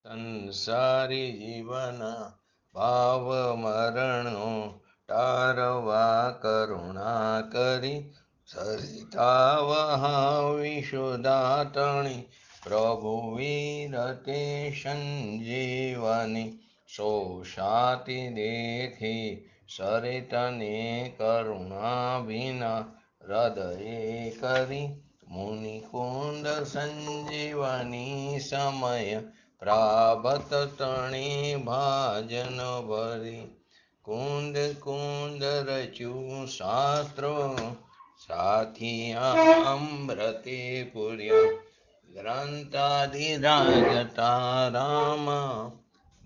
સંસારી જીવન ભાવ મરણો તારવા કરુણા કરી સરિતા વહાવી સુદાતણી પ્રભુ વીરતે સંજીવની સોસાતી દેખી સરિતને કરુણા વિના હૃદયે કરી મુનિકુંદ સંજીવની સમય પ્રાભત તણી ભાજન ભરી કુંદ કુંદ રચ્યું શાસ્ત્રો સાથિયા અમૃતે પુર્યા ગ્રંથાધિરાજતા રામ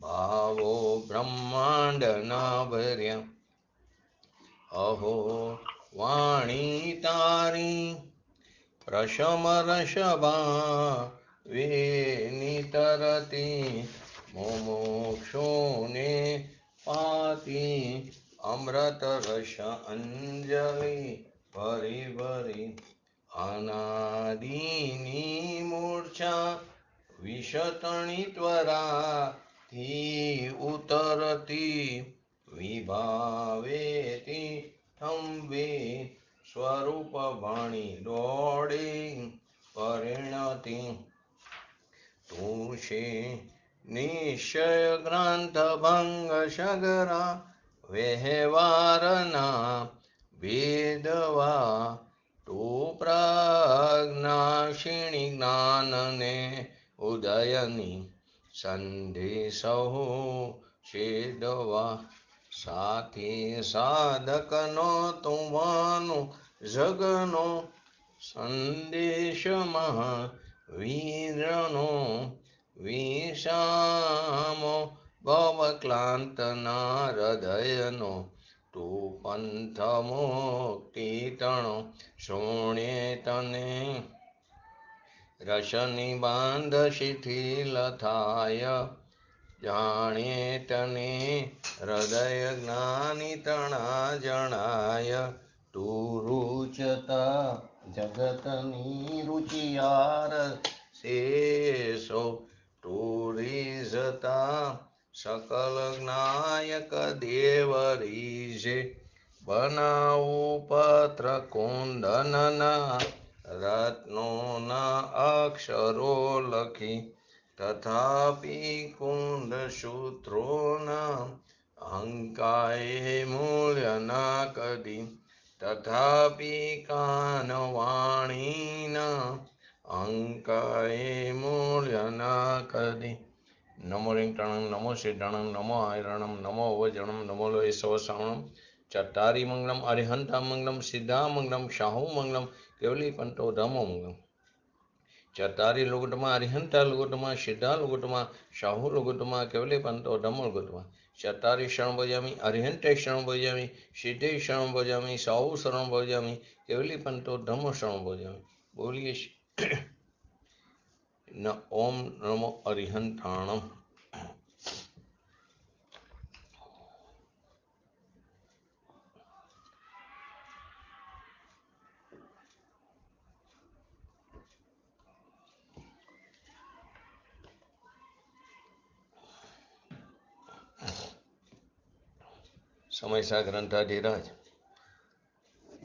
ભાવો બ્રહ્માંડ ના ભર્યા અહો વાણી તારી પ્રશમ રસભા વિનિતરતી મુમુક્ષુને પાતી અમૃત રસ અંજલિ ભરી ભરી અનાદિની મૂર્છા વિષતણી ત્વરાથી ઉતરતી વિભાવેતી થંભે સ્વરૂપ ભણી દોડે પરિણતિ તું છે નિશ્ચય ગ્રંથ ભંગ સગરા વ્યવહારના ભેદવા તું પ્રજ્ઞાક્ષિણી જ્ઞાનને ઉદયની સંધિ સહુ છેદવા સાથી સાધકનો તુમ્હાનો જગનો સંદેશમાં વીરનો વિષામો ભવક્લાંતના હૃદયનો તું પંથ મુક્તિ તણો શોણે તને રસની બાંધ શિથિલ થાય જાણે તને હૃદય જ્ઞાની તણા જણાય તું રૂચતા જગતની રુચિયાર શેષો તું રીઝતા સકલ જ્ઞાયક દેવ રીઝે બનાવું પત્ર કુંદનના રત્નોના અક્ષરો લખી તથાપિ કુંદ સૂત્રોના અંકાએ મૂલ્ય ના કદી તથાપિ કાનવાણીના અંકાએ મૂલ્ય ના કદી નમો રિંગટણમ નમો સિદ્ધાણમ નમો આયરણમ નમો વજણમ નમો લોય સવસાવણમ ચટારી મંગલમ અરિહંતા મંગલમ સિદ્ધા મંગલમ શાહુ મંગલમ કેવલી પંતો ધમો મંગલમ ચટારી લુગુટમાં અરિહંતા લુગુટમાં સિદ્ધા લુગુટમાં શાહુ લુગુટમાં કેવલી પંતો ધમો લુગુટમાં ચટારી શરણ ભજામી અરિહંતે શરણ ભજામી સિદ્ધે શરણ ભજામી શાહુ શરણ ભજામી કેવલી પંતો ધમો શરણ ભજામી બોલીએ ન ઓમ નમો અરિહંતાણમ. સમયસા ગ્રંથાધિરાજ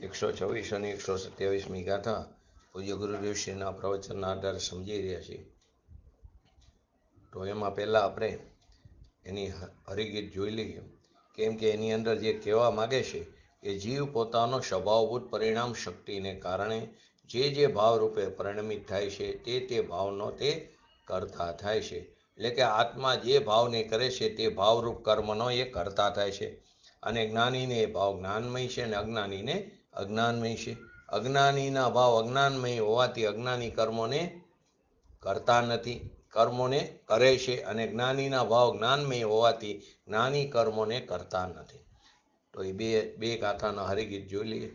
126 અને 127મી ગાથા પૂજ્ય ગુરુદેવશ્રીના પ્રવચનના આધારે સમજી રહ્યા છીએ. તો એમાં પહેલાં આપણે એની હરિગીત જોઈ લઈએ, કેમ કે એની અંદર જે કહેવા માગે છે કે જીવ પોતાનો સ્વભાવભૂત પરિણામ શક્તિને કારણે જે ભાવરૂપે પરિણમિત થાય છે તે ભાવનો તે કરતા થાય છે. એટલે કે આત્મા જે ભાવને કરે છે તે ભાવરૂપ કર્મનો એ કરતા થાય છે. અને જ્ઞાનીને એ ભાવ જ્ઞાનમય છે અને અજ્ઞાનીને અજ્ઞાનમય છે. અજ્ઞાનીના ભાવ અજ્ઞાનમય હોવાથી અજ્ઞાની કર્મોને કરતા નથી, કર્મોને કરે છે, અને જ્ઞાનીના ભાવ જ્ઞાનમય હોવાથી જ્ઞાની કર્મોને કરતા નથી. તો એ બે ગાથાના હરિગીત જોઈ લઈએ.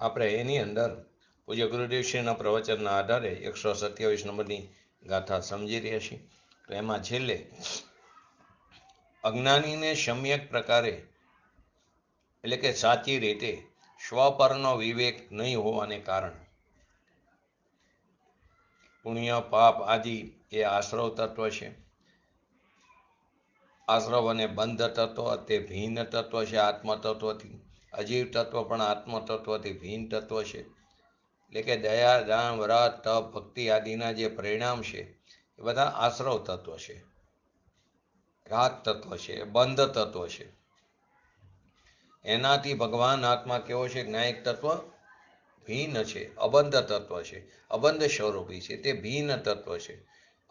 આપણે એની અંદર પૂજ્ય ગુરુદેવશ્રીના પ્રવચનના આધારે 127 નંબરની ગાથા સમજી રહ્યા છીએ. તો એમાં છેલ્લે અજ્ઞાનીને સમ્યક પ્રકારે એટલે કે સાચી રીતે સ્વપરનો વિવેક નહીં હોવાને કારણે પુણ્ય પાપ આદિ એ આશ્રવ તત્વ છે. આશ્રવ અને બંધ તત્વ તે ભિન્ન તત્વ છે. આત્મતત્વથી અજીવ તત્વ પણ આત્મતત્વથી ભિન્ન તત્વ છે. એટલે કે દયા, દાન, વ્રત, તપ, ભક્તિ આદિના જે પરિણામ છે એ બધા આશ્રવ તત્વ છે, રાગ તત્વ છે, બંધ તત્વ છે. એનાથી ભગવાન આત્મા કેવો છે? જ્ઞાયક તત્વ ભિન્ન છે, અબંધ તત્વ છે, અબંધ સ્વરૂપી છે, તે ભિન્ન તત્વ છે.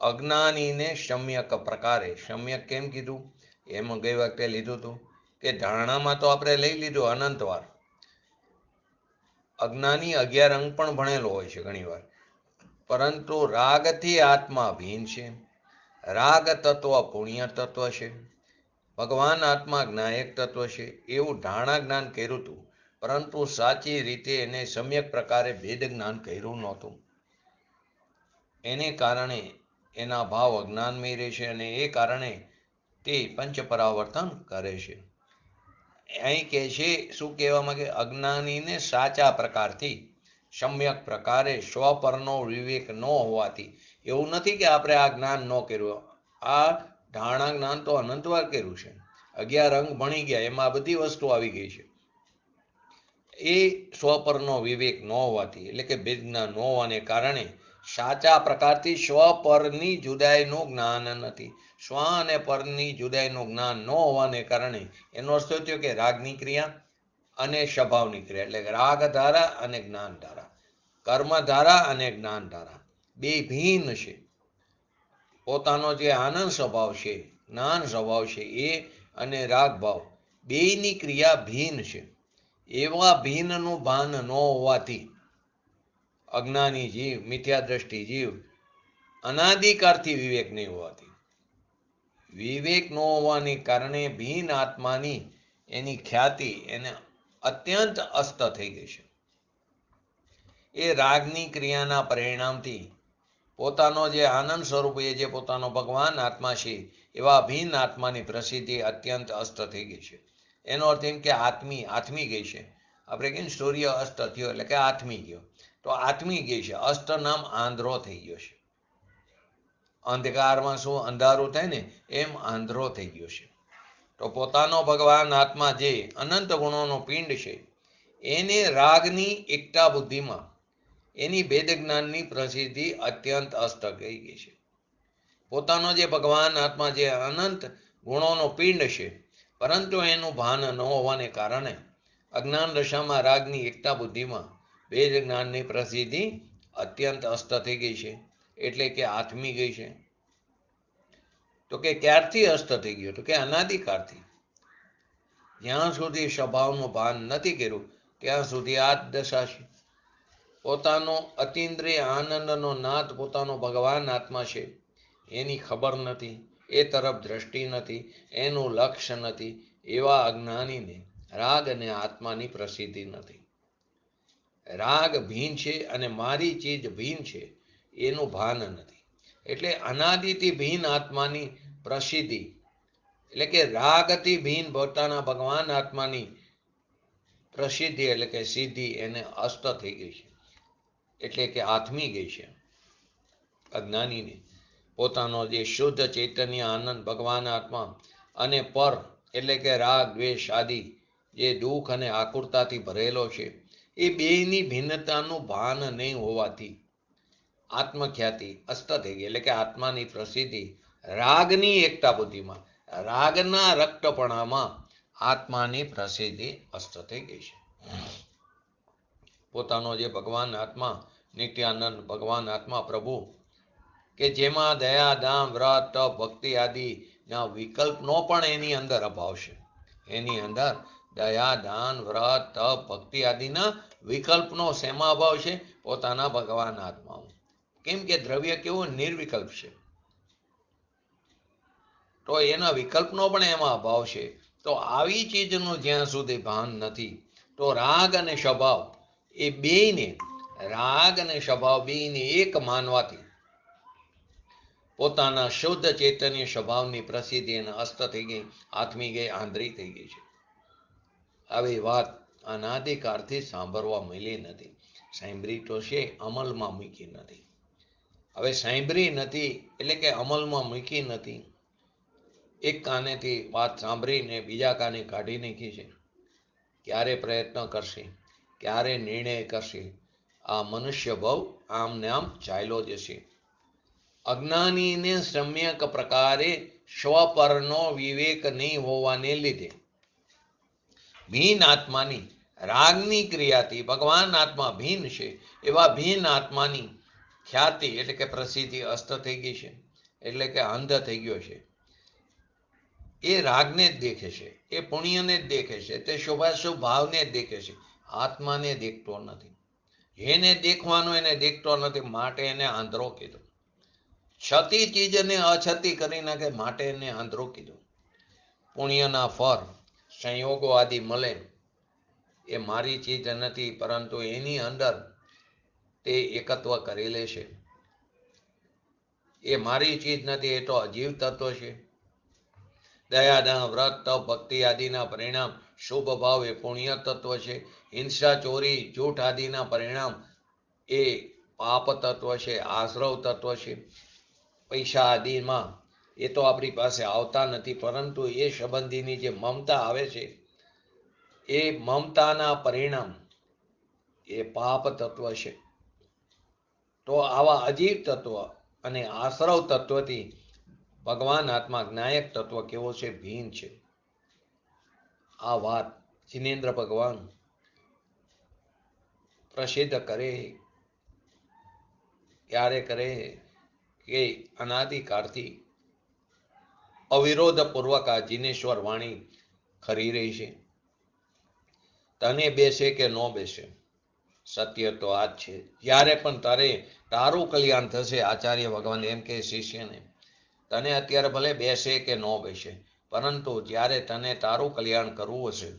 અજ્ઞાનીને સમ્યક પ્રકારે, સમ્યક કેમ કીધું? એમ ગઈ વખતે લીધું હતું કે ધારણામાં તો આપણે લઈ લીધું અનંતવાર. અજ્ઞાની 11 અંગ પણ ભણેલો હોય છે ઘણીવાર, પરંતુ રાગથી આત્મા ભિન્ન છે. રાગ તત્વ પુણ્ય તત્વ છે, ભગવાન આત્મા જ્ઞાયક તત્વ છે, એવું ધારણા જ્ઞાન કર્યું હતું, પરંતુ સાચી રીતે એને સમ્યક પ્રકારે ભેદ જ્ઞાન કર્યું નહોતું. એને કારણે એના ભાવ અજ્ઞાનમય રહે છે અને એ કારણે તે પંચપરાવર્તન કરે છે. અહીં કહે છે, શું કહેવા માંગે? અજ્ઞાનીને સાચા પ્રકારથી સમ્યક પ્રકારે સ્વપરનો વિવેક ન હોવાથી. એવું નથી કે આપણે આ જ્ઞાન ન કર્યું, આ ધારણા જ્ઞાન તો અનંતવાર કર્યું છે. 11 અંગ ભણી ગયા, એમાં બધી વસ્તુ આવી ગઈ છે. એ સ્વપરનો વિવેક ન હોવાથી, એટલે કે ભેદ જ્ઞાન ન હોવાને કારણે સાચા પ્રકારથી સ્વપરની જુદાઈનું જ્ઞાન નથી. સ્વ અને પરની જુદાઈનું જ્ઞાન ન હોવાને કારણે એનો અર્થ થયો કે રાગની ક્રિયા અને સ્વભાવની ક્રિયા, એટલે રાગ ધારા અને જ્ઞાન ધારા, કર્મ ધારા અને જ્ઞાન ધારા બે ભિન્ન છે. પોતાનો જે આનંદ સ્વભાવ છે, જ્ઞાન સ્વભાવ છે, એ અને રાગ ભાવ બેયની ક્રિયા ભિન્ન છે. એવા ભિન્નનું ભાન ન હોવાથી અજ્ઞાની જીવ, મિથ્યા દ્રષ્ટિ જીવ, અનાદિકાળથી વિવેક નહીં હોવાથી, વિવેક ન હોવાને કારણે ભિન્ન આત્માની એની ખ્યાતિ એને અત્યંત અસ્ત થઈ ગઈ છે. એ રાગની ક્રિયાના પરિણામથી પોતાનો જે આનંદ સ્વરૂપ, એ જે પોતાનો ભગવાન આત્મા છે, એવા ભિન્ન આત્માની પ્રસિદ્ધિ અત્યંત અસ્ત થઈ ગઈ છે. એનો અર્થ એમ કે આથમી ગઈ છે. આપણે કહીએ સૂર્ય અસ્ત થયો એટલે કે આથમી ગયો, તો આથમી ગઈ છે. અસ્ત નામ આંધળો થઈ ગયો છે. અંધકારમાં શું અંધારું થાય ને, એમ આંધળો થઈ ગયો છે. તો પોતાનો ભગવાન આત્મા જે અનંત ગુણોનો પિંડ છે, એને રાગની એકતા બુદ્ધિમાં એની ભેદ જ્ઞાનની પ્રસિદ્ધિ અત્યંત અસ્ત થઈ ગઈ છે. પોતાનો જે ભગવાન આત્મા જે અનંત ગુણોનો પિંડ છે, પરંતુ એનું ભાન ન હોવાને કારણે અજ્ઞાન દશામાં રાગની એકતા બુદ્ધિમાં ભેદ જ્ઞાનની પ્રસિદ્ધિ અત્યંત અસ્ત થઈ ગઈ છે, એટલે કે આથમી ગઈ છે. તો કે ક્યારથી અસ્ત થઈ ગયો? તો કે અનાદિકાળથી. જ્યાં સુધી સ્વભાવનું ભાન નથી કર્યું ત્યાં સુધી આ દશા છે. પોતાનો અતિન્દ્રિય આનંદનો નાથ પોતાનો ભગવાન આત્મા છે, એની ખબર નથી, એ તરફ દ્રષ્ટિ નથી, એનું લક્ષ્ય નથી. એવા અજ્ઞાનીને રાગ અને આત્માની પ્રસિદ્ધિ નથી. રાગ ભિન્ન છે અને મારી ચીજ ભિન્ન છે, એનું ભાન નથી. એટલે અનાદિથી ભિન્ન આત્માની પ્રસિદ્ધિ, એટલે કે રાગથી ભિન્ન પોતાના ભગવાન આત્માની પ્રસિદ્ધિ, એટલે કે સિદ્ધિ એને અસ્ત થઈ ગઈ છે, એટલે કે આથમી ગઈ છે. અજ્ઞાનીને પોતાનો જે શુદ્ધ ચૈતન્ય આનંદ ભગવાન આત્મા અને પર, એટલે કે રાગ દ્વેષ આદિ જે દુઃખ અને આકુરતાથી ભરેલો છે, એ બેયની ભિન્નતાનું ભાન નહીં હોવાથી આત્મખ્યાતિ અસ્ત થઈ ગઈ. એટલે કે આત્માની પ્રસિદ્ધિ રાગની એકતા બુદ્ધિમાં, રાગના રક્તપણામાં આત્માની પ્રસિદ્ધિ અસ્ત થઈ ગઈ છે. પોતાનો જે ભગવાન આત્મા નિત્યાનંદ ભગવાન આત્મા પ્રભુ, કે જેમાં દયા, દાન, વ્રત, તપ, ભક્તિ આદિના વિકલ્પનો પણ એની અંદર અભાવ છે. એની અંદર દયા, દાન, વ્રત, તપ, ભક્તિ આદિના વિકલ્પનો શેમાં અભાવ છે? પોતાના ભગવાન આત્મામાં. કેમ કે દ્રવ્ય કેવું નિર્વિકલ્પ છે, તો એના વિકલ્પનો પણ એમાં અભાવ છે. તો આવી ચીજનું જ્યાં સુધી ભાન નથી, તો રાગ અને સ્વભાવ એ બેયને રાગ અને સ્વભાવ બેયને એક માનવાથી પોતાના શુદ્ધ ચૈતન્ય સ્વભાવની પ્રસિદ્ધિ એને અસ્ત થઈ ગઈ, આત્મી ગઈ, આંધળી થઈ ગઈ છે. આવી વાત અનાદિકાળથી સાંભળવા મળી નથી. સાંભળી તો છે, અમલમાં મૂકી નથી. હવે સાંભળી નથી એટલે કે અમલમાં મૂકી નથી. એક કાનેથી વાત સાંભળીને બીજા કાને કાઢી નાખી છે. ક્યારે પ્રયત્ન કરશે, ક્યારે નિર્ણય કરશે? આ મનુષ્ય ભવ આમને આમ ચાલ્યો જશે. અજ્ઞાનીને સમ્યક પ્રકારે સ્વપરનો વિવેક નહીં હોવાને લીધે ભીન આત્માની રાગની ક્રિયાથી ભગવાન આત્મા ભીન છે, એવા ભીન આત્માની ખ્યાતિ એટલે કે પ્રસિદ્ધિ અસ્ત થઈ ગઈ છે, એટલે કે અંધ થઈ ગયો છે. એ રાગને જ દેખે છે, એ પુણ્યને જ દેખે છે, તે શુભાશુભ ભાવને જ દેખે છે, આત્માને દેખતો નથી. જેને દેખવાનો એને દેખતો નથી, માટે એને આંધળો કીધો. છતી ચીજને અછતી કરી નાખે, માટે એને આંધળો કીધો. પુણ્યના ફળ સંયોગો આદિ મળે એ મારી ચીજ નથી, પરંતુ એની અંદર તે એકત્વ કરી લે છે. એ મારી ચીજ નથી, એ તો અજીવ તત્વ છે. દયા, દાન, વ્રત, તપ, ભક્તિ આદિના પરિણામ શુભ ભાવ એ પુણ્ય તત્વ છે. હિંસા, ચોરી, જૂઠ આદિના પરિણામ એ પાપ તત્વ છે, આશ્રવ તત્વ છે. પૈસા આદિમાં એ તો આપણી પાસે આવતા નથી, પરંતુ એ સંબંધીની જે મમતા આવે છે એ મમતાના પરિણામ એ પાપ તત્વ છે. તો આવા અજીવ તત્વ અને આશ્રવ તત્વથી ભગવાન આત્મા જ્ઞાયક તત્વ કેવો છે? ભીન છે. આ વાત જિનેન્દ્ર ભગવાન પ્રસિદ્ધ કરે ક્યારે કરે કે અનાદિકાળથી અવિરોધ પૂર્વક આ જિનેશ્વર વાણી ખરી રહી છે. તને બેસે કે ન બેસે, સત્ય તો આ જ છે. જ્યારે પણ તારું કલ્યાણ થશે, આચાર્ય ભગવાન એમ કે શિષ્યને, તને અત્યારે ભલે બેસે કે ન બેસે, પરંતુ જ્યારે તને તારું કલ્યાણ કરવું હશે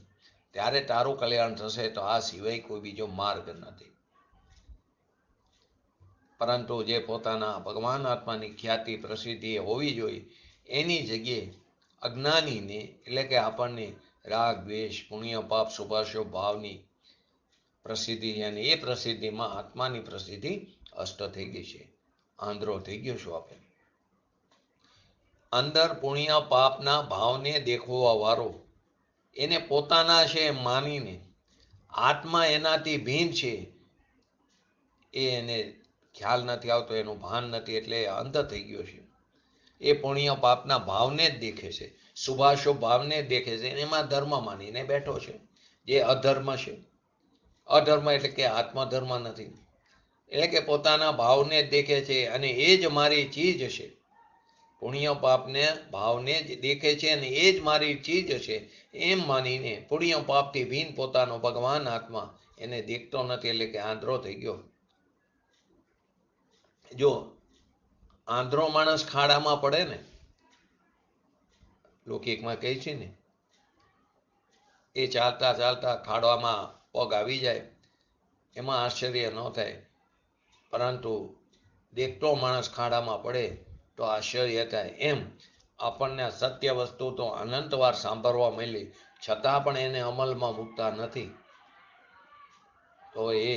ત્યારે તારું કલ્યાણ થશે. તો આ સિવાય કોઈ બીજો માર્ગ નથી. પરંતુ જે પોતાના ભગવાન આત્માની ખ્યાતિ પ્રસિદ્ધિ હોવી જોઈએ એની જગ્યાએ અજ્ઞાનીને એટલે કે આપણને રાગ, દ્વેષ, પુણ્ય, પાપ, શુભાશુભ ભાવની પ્રસિદ્ધિ અને એ પ્રસિદ્ધિમાં આત્માની પ્રસિદ્ધિ અષ્ટ થઈ ગઈ છે. આંધળો થઈ ગયો છું આપણે. અંદર પુણ્ય પાપના ભાવને દેખવા વાળો એને પોતાના છે એમ માનીને આત્મા એનાથી ભિન્ન છે એ એને ખ્યાલ નથી આવતો, એનું ભાન નથી, એટલે અંધ થઈ ગયો છે. એ પુણ્ય પાપના ભાવને જ દેખે છે, શુભાશુભ ભાવને જ દેખે છે, એમાં ધર્મ માનીને બેઠો છે, જે અધર્મ છે. અધર્મ એટલે કે આત્મધર્મ નથી, એટલે કે પોતાના ભાવને જ દેખે છે અને એ જ મારી ચીજ છે. પુણ્ય પાપને ભાવને જ દેખે છે અને એ જ મારી ચીજ છે એમ માનીને પુણ્ય પાપથી ભીન પોતાનો ભગવાન આત્મા એને દેખતો નથી, એટલે કે આંધળો થઈ ગયો. જો આંધળો માણસ ખાડામાં પડે ને, લૌકિકમાં કહે છે ને, એ ચાલતા ચાલતા ખાડામાં પગ આવી જાય એમાં આશ્ચર્ય ન થાય, પરંતુ દેખતો માણસ ખાડામાં પડે તો આશ્ચર્ય થાય. એમ આપણને સત્ય વસ્તુ તો અનંતવાર સાંભળવા મળી, છતાં પણ એને અમલમાં મૂકતા નથી. તો એ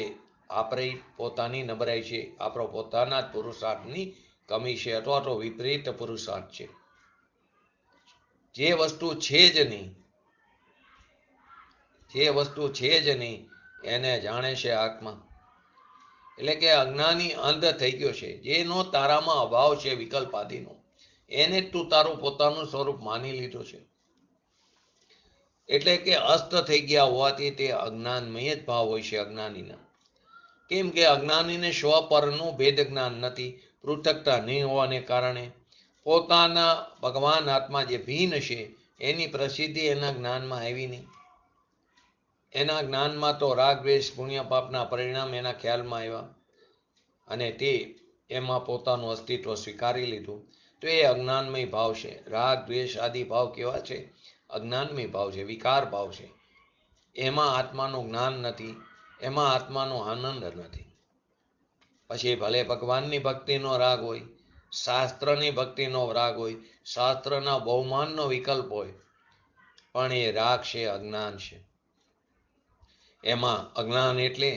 આપણી પોતાની નબળાઈ છે, આપણો પોતાના જ પુરુષાર્થની કમી છે, અથવા તો વિપરીત પુરુષાર્થ છે. જે વસ્તુ છે જ નહીં એને જાણે છે આત્મા. એટલે કે અજ્ઞાની અંધ થઈ ગયો છે. જેનો તારામાં અભાવ છે વિકલ્પ આદિનો, એને તું તારું પોતાનું સ્વરૂપ માની લીધું છે. એટલે કે અસ્ત થઈ ગયા હોવાથી તે અજ્ઞાનમય જ ભાવ હોય છે અજ્ઞાનીના. કેમ કે અજ્ઞાનીને સ્વપરનું ભેદ જ્ઞાન નથી, પૃથકતા નહીં હોવાને કારણે પોતાના ભગવાન આત્મા જે ભીન છે એની પ્રસિદ્ધિ એના જ્ઞાનમાં આવી નહીં. એના જ્ઞાનમાં તો રાગ, દ્વેષ, પુણ્ય, પાપના પરિણામ એના ખ્યાલમાં આવ્યા અને તે એમાં પોતાનું અસ્તિત્વ સ્વીકારી લીધું. તો એ અજ્ઞાનમય ભાવ છે. રાગ, દ્વેષ આદિ ભાવ કેવા છે? અજ્ઞાનમય ભાવ છે, વિકાર ભાવ છે. એમાં આત્માનું જ્ઞાન નથી, એમાં આત્માનો આનંદ નથી. પછી ભલે ભગવાનની ભક્તિનો રાગ હોય, શાસ્ત્રની ભક્તિનો રાગ હોય, શાસ્ત્રના બહુમાનનો વિકલ્પ હોય, પણ એ રાગ છે, અજ્ઞાન છે. એમાં અજ્ઞાન એટલે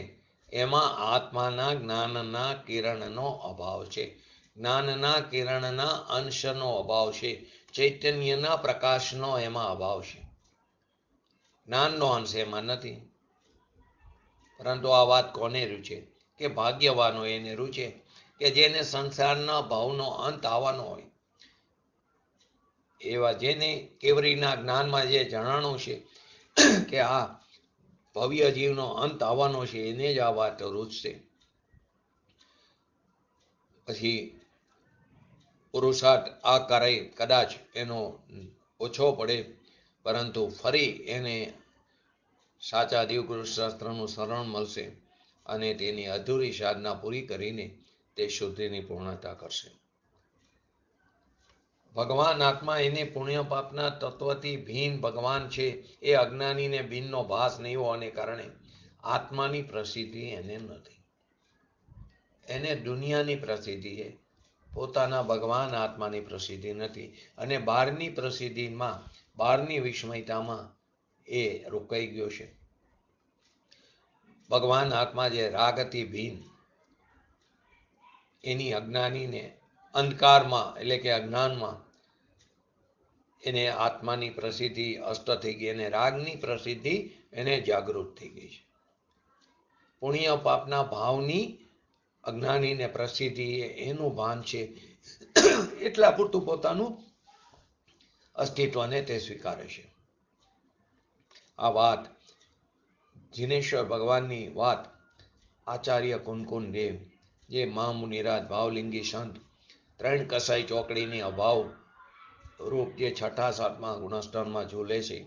એમાં આત્માના જ્ઞાનના કિરણનો અભાવ છે, જ્ઞાનના કિરણના અંશનો અભાવ છે, ચૈતન્યના પ્રકાશનો એમાં અભાવ છે. જ્ઞાનનો અંશ એમાં નથી. પરંતુ આ વાત કોને રૂચે? કે ભાગ્યવાનો એને રૂચે, કે જેને સંસારના ભાવનો અંત આવવાનો હોય. એવા જેને કેવરીના જ્ઞાનમાં જે જણાણું છે કે આ ભવ્ય જીવનો અંત આવવાનો છે, એને જ આ વાત રૂચશે. પછી પુરુષાર્થ આ કરે કદાચ એનો ઓછો પડે, પરંતુ ફરી એને સાચા દેવગુરુ શાસ્ત્રનું શરણ મળશે અને તેની અધૂરી સાધના પૂરી કરીને તે શુદ્ધિની પૂર્ણતા કરશે. ભગવાન આત્મા એને પુણ્ય પાપના તત્વથી ભીન ભગવાન છે. એ અજ્ઞાનીને ભીનનો ભાસ નહીં હોવાને કારણે આત્માની પ્રસિદ્ધિ એને નથી. એને દુનિયાની પ્રસિદ્ધિ છે, પોતાના ભગવાન આત્માની પ્રસિદ્ધિ નથી. અને બહારની પ્રસિદ્ધિમાં, બહારની વિસ્મયતામાં એ રોકાઈ ગયો છે. ભગવાન આત્મા જે રાગથી ભીન, એની અજ્ઞાનીને અંધકારમાં એટલે કે અજ્ઞાનમાં એને આત્માની પ્રસિદ્ધિ અષ્ટ થઈ ગઈ, અને રાગની પ્રસિદ્ધિ એને જાગૃત થઈ ગઈ છે. પુણ્ય પાપના ભાવની અજ્ઞાનીને પ્રસિદ્ધિ એનું ભાન છે, એટલા પૂરતું પોતાનું અસ્તિત્વને તે સ્વીકારે છે. આ વાત જિનેશ્વર ભગવાનની વાત આચાર્ય કુનકુન દેવ, જે મહામુનિરાજ ભાવલિંગી સંત, ત્રણ કસાઈ ચોકડીની અભાવ રૂપ જે છઠ્ઠા સાતમા ગુણસ્તરમાં ઝૂલે છે,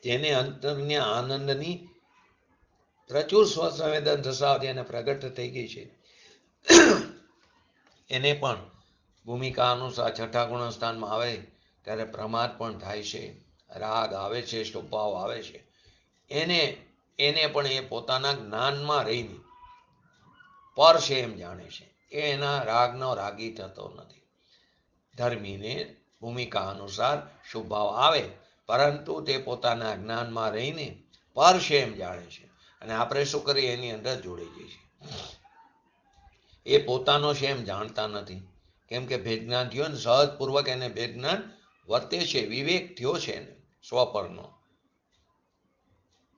જેને અંતરને આનંદની પ્રચુર સ્વસંવેદન દશા જેને પ્રગટ થઈ ગઈ છે, એને પણ ભૂમિકા અનુસાર છઠ્ઠા ગુણસ્થાનમાં આવે ત્યારે પ્રમાદ પણ થાય છે, રાગ આવે છે, સ્વભાવ આવે છે. એને પણ એ પોતાના જ્ઞાનમાં રહીને પર છે એમ જાણે છે. એ એના રાગનો રાગી થતો નથી. ધર્મીને ભૂમિકા અનુસાર સ્વભાવ આવે, પરંતુ તે પોતાના જ્ઞાનમાં રહીને પર છે એમ જાણે છે. અને આપણે શું કરીએ? એની અંદર જોડી જઈએ છીએ. એ પોતાનો છે એમ જાણતા નથી. કેમ કે ભેદજ્ઞાન થયો ને, સહજપૂર્વક એને ભેદજ્ઞાન વર્તે છે, વિવેક થયો છે એને સ્વપરનો.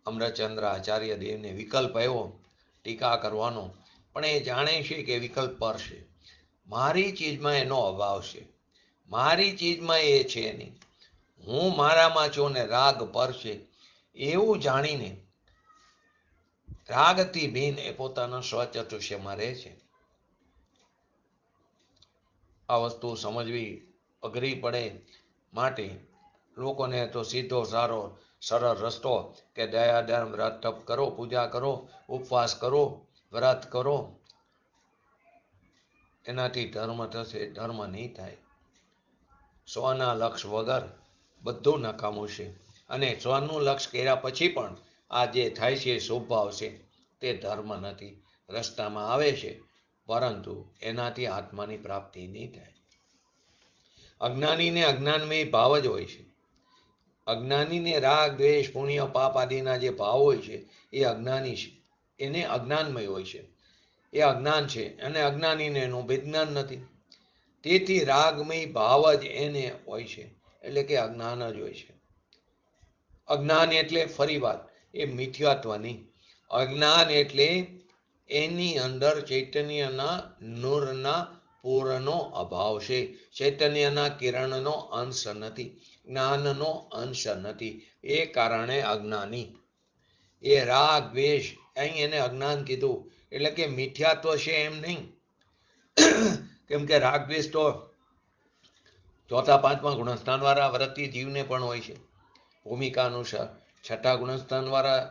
અમરચંદ્ર આચાર્ય દેવને વિકલ્પ આવ્યો ટીકા કરવાનો, પણ એ જાણે છે કે વિકલ્પ પર છે. મારી ચીજમાં એનો અભાવ છે, મારી ચીજમાં એ છે નહીં, હું મારામાં છું ને રાગ પર છે, એવું જાણીને રાગથી ભીન એ પોતાના સ્વચતુષ્યમાં રહે છે. આ વસ્તુ સમજવી અઘરી પડે, માટે લોકોને તો સીધો સારો સરળ રસ્તો કે દયા ધર્મ વ્રત તપ કરો, પૂજા કરો, ઉપવાસ કરો, વ્રત કરો, એનાથી ધર્મ થશે. ધર્મ નહીં થાય. સ્વના લક્ષ વગર બધું નકામું છે. અને સ્વનું લક્ષ કર્યા પછી પણ આ જે થાય છે સ્વભાવ છે, તે ધર્મ નથી. રસ્તામાં આવે છે, પરંતુ એનાથી આત્માની પ્રાપ્તિ નહીં થાય. અજ્ઞાનીને અજ્ઞાનમય ભાવ જ હોય છે. અજ્ઞાનીને રાગ દ્વેષ પુણ્ય પાપ આદિના જે ભાવ હોય છે, એ અજ્ઞાની છે, એને અજ્ઞાનમય હોય છે. એ અજ્ઞાન છે, અને અજ્ઞાનીને એનું વિજ્ઞાન નથી. તેથી રાગમય ભાવ જ એને હોય છે, એટલે કે અજ્ઞાન જ હોય છે. અજ્ઞાન એટલે ફરી વાત એ મિથ્યાત્વ નહીં. અજ્ઞાન એટલે એની અંદર ચૈતન્યના નૂરના પૂરનો અભાવ છે. ચૈતન્યના કિરણનો અંશ નથી, જ્ઞાનનો અંશ નથી. એ કારણે અજ્ઞાની. એ રાગ દ્વેષ અહીં એને અજ્ઞાન કીધું, એટલે કે મિથ્યાત્વ છે એમ નહીં. કેમ કે રાગ દ્વેષ તો ચોથા પાંચમા ગુણસ્થાન વાળા વ્રતી જીવને પણ હોય છે. ભૂમિકા અનુસાર છઠ્ઠા ગુણસ્થાન વાળા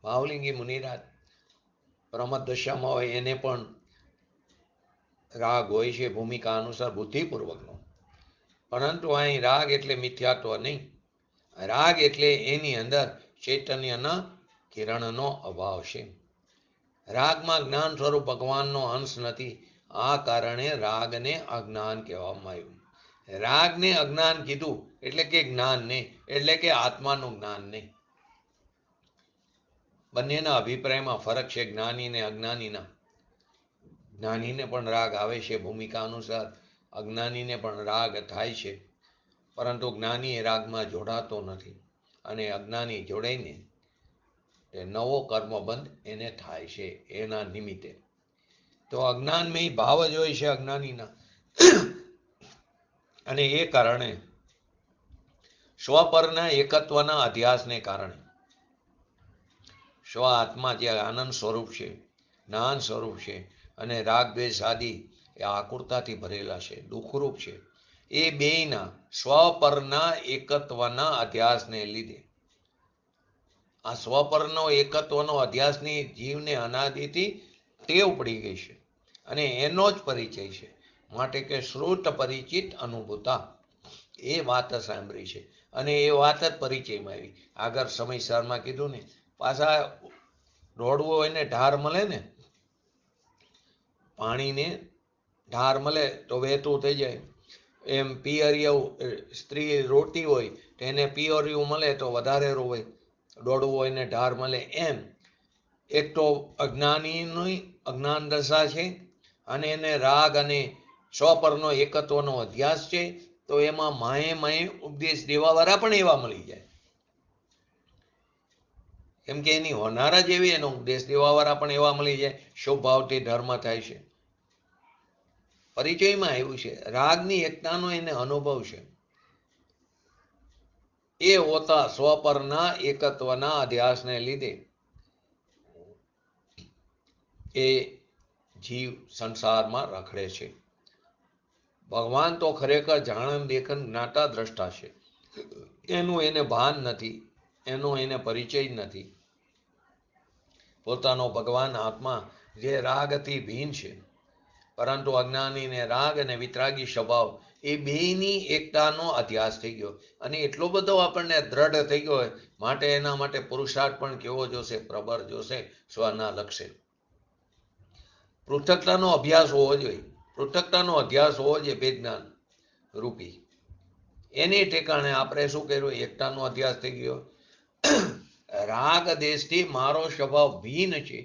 ભાવલિંગી મુનિરાજ પ્રમદ દશામાં હોય, એને પણ રાગ હોય છે ભૂમિકા અનુસાર બુદ્ધિપૂર્વકનો. પરંતુ અહીં રાગ એટલે મિથ્યાત્વ નહીં. રાગ એટલે એની અંદર ચૈતન્યના કિરણનો અભાવ છે. રાગમાં જ્ઞાન સ્વરૂપ ભગવાનનો અંશ નથી. આ કારણે રાગને અજ્ઞાન કહેવામાં આવ્યું. રાગને અજ્ઞાન કીધું એટલે કે જ્ઞાન નહીં, એટલે કે આત્માનું જ્ઞાન નહીં. બંનેના અભિપ્રાયમાં ફરક છે, જ્ઞાની ને અજ્ઞાનીના. જ્ઞાનીને પણ રાગ આવે છે ભૂમિકા અનુસાર, અજ્ઞાનીને પણ રાગ થાય છે, પરંતુ જ્ઞાની એ રાગમાં જોડાતો નથી અને અજ્ઞાની જોડાઈને તે નવો કર્મબંધ એને થાય છે એના નિમિત્તે. તો અજ્ઞાનમય ભાવ જ હોય છે અજ્ઞાનીના, અને એ કારણે સ્વપરના એકત્વના અધ્યાસને કારણે સ્વ આત્મા જે આનંદ સ્વરૂપ છે, જ્ઞાન સ્વરૂપ છે, અને રાગ દ્વેષ આદિ એ આકુરતાથી ભરેલા છે, દુઃખરૂપ છે, એ બેયના સ્વપરના એકત્વના અધ્યાસને લીધે, આ સ્વપરનો એકત્વનો અધ્યાસની જીવને અનાદિથી ટેવ પડી ગઈ છે અને એનો જ પરિચય છે. માટે કે શ્રુત પરિચિત અનુભૂતા એ વાત સાંભળી છે અને એ વાત જ પરિચયમાં આવી. આગળ સમયસરમાં કીધું ને, પાછા દોડવું હોય ને ઢાર મળે ને, પાણીને ઢાર મળે તો વહેતું થઈ જાય, એમ પિયરિયું સ્ત્રી રોતી હોય તો એને પિયરિયું મળે તો વધારે રોવે, દોડવું હોય ને ઢાર મળે એમ. એક તો અજ્ઞાનીની અજ્ઞાન દશા છે અને એને રાગ અને સ્વપરનો એકત્વનો અધ્યાસ છે, તો એમાં માએ ઉપદેશ દેવાવાળા પણ એવા મળી જાય, કેમ કે એની હોનાર જ એવી, એનો ઉપદેશ દેવાવાળા પણ એવા મળી જાય. શુભ ભાવથી ધર્મ થાય છે, પરિચયમાં આવ્યું છે. રાગની એકતાનો એને અનુભવ છે. એ હોતા સ્વપરના એકત્વના અધ્યાસને લીધે એ જીવ સંસારમાં રખડે છે. ભગવાન તો ખરેખર જાણન દેખન જ્ઞાતા દ્રષ્ટા છે, એનું એને ભાન નથી, એનો એને પરિચય નથી. પોતાનો ભગવાન આત્મા જે રાગથી ભીન છે, પરંતુ અજ્ઞાનીને રાગ અને વિતરાગી સ્વભાવ એ બેયની એકતાનો અધ્યાસ થઈ ગયો અને એટલો બધો આપણને દ્રઢ થઈ ગયો હોય, માટે એના માટે પુરુષાર્થ પણ કેવો જોશે, પ્રબળ જોશે, સ્વના લક્ષ્ય. પૃથકતાનો અભ્યાસ હોવો જોઈએ, પૃથકતાનો અધ્યાસ હોવો જોઈએ વેદજ્ઞાન રૂપી. એને ઠેકાણે આપણે શું કર્યું, એકતાનો અધ્યાસ થઈ ગયો. રાગ દેશથી મારો સ્વભાવ ભિન્ન છે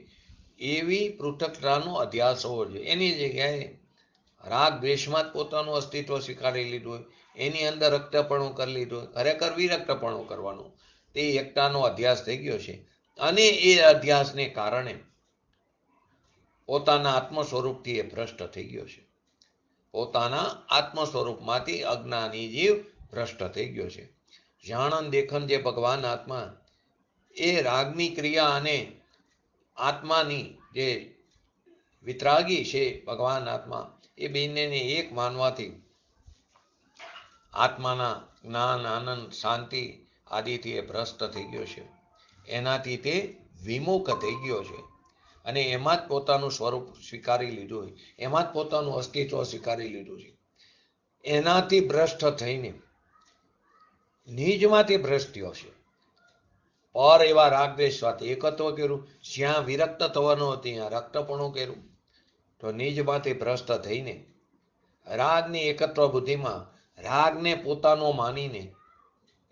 એવી પૃથકતાનો અધ્યાસ હોવો જોઈએ. એની જગ્યાએ રાગ દ્વેષમાં જ પોતાનું અસ્તિત્વ સ્વીકારી લીધું હોય, એની અંદર રક્તપણું કરી લીધું હોય, ખરેખર વિરક્તપણું કરવાનું, તે એકતાનો અધ્યાસ થઈ ગયો છે. અને એ અધ્યાસને કારણે પોતાના આત્મ સ્વરૂપથી એ ભ્રષ્ટ થઈ ગયો છે. પોતાના આત્મ સ્વરૂપમાંથી અજ્ઞાની જીવ ભ્રષ્ટ થઈ ગયો છે. જાણન દેખન જે ભગવાન આત્મા એ રાગની ક્રિયા અને આત્માની જે વિતરાગી છે ભગવાન આત્મા, એ બંનેને એક માનવાથી આત્માના જ્ઞાન આનંદ શાંતિ આદિથી એ ભ્રષ્ટ થઈ ગયો છે. એનાથી તે વિમુખ થઈ ગયો છે અને એમાં જ પોતાનું સ્વરૂપ સ્વીકારી લીધું હોય, એમાં જ પોતાનું અસ્તિત્વ સ્વીકારી લીધું છે. એનાથી ભ્રષ્ટ થઈને નિજમાંથી ભ્રષ્ટ થયો છે. પર એવા રાગદ્વેષ સાથે એકત્વ કર્યું, જ્યાં વિરક્ત થવાનું હતું ત્યાં રક્તપણું કર્યું, તો નિજમાંથી ભ્રષ્ટ થઈને રાગની એકત્વ બુદ્ધિમાં રાગને પોતાનો માનીને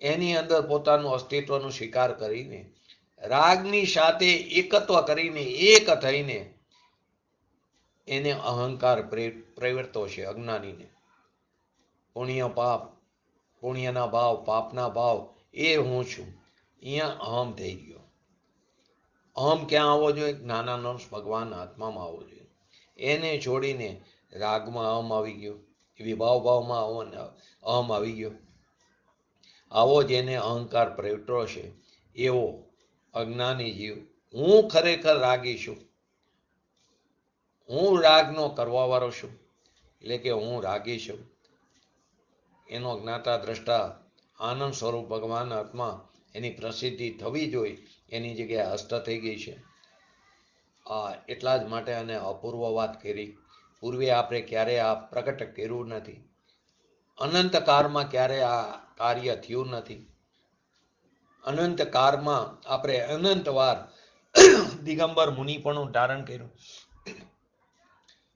એની અંદર પોતાનું અસ્તિત્વનો સ્વીકાર કરીને રાગની સાથે એકત્વ કરીને એક થઈને એને અહંકાર પ્રવર્તો છે અજ્ઞાનીને. પુણ્ય પાપ, પુણ્યના ભાવ, પાપના ભાવ, એ હું છું, અહીંયા અહમ થઈ ગયો. અહમ ક્યાં આવવો જોઈએ? જ્ઞાનાનો ભગવાન આત્મામાં આવવો જોઈએ. એને છોડીને રાગમાં અહમ આવી ગયો, વિભાવમાં અહમ આવી ગયો. આવો જેને અહંકાર પ્રવર્તો છે એવો અજ્ઞાની જીવ હું ખરેખર રાગી છું, હું રાગનો કરવા વાળો છું, એટલે કે હું રાગી છું, એનો જ્ઞાતા દ્રષ્ટા આનંદ સ્વરૂપ ભગવાન આત્મા એની પ્રસિદ્ધિ થવી જોઈએ, એની જગ્યાએ હસ્ત થઈ ગઈ છે. એટલા જ માટે એને અપૂર્વ વાત કરી. પૂર્વે આપણે ક્યારે આ પ્રગટ કર્યું નથી, અનંત કાળમાં ક્યારે આ કાર્ય થયું નથી. અનંત કાળમાં આપણે અનંત વાર દિગંબર મુનિપણું ધારણ કર્યું,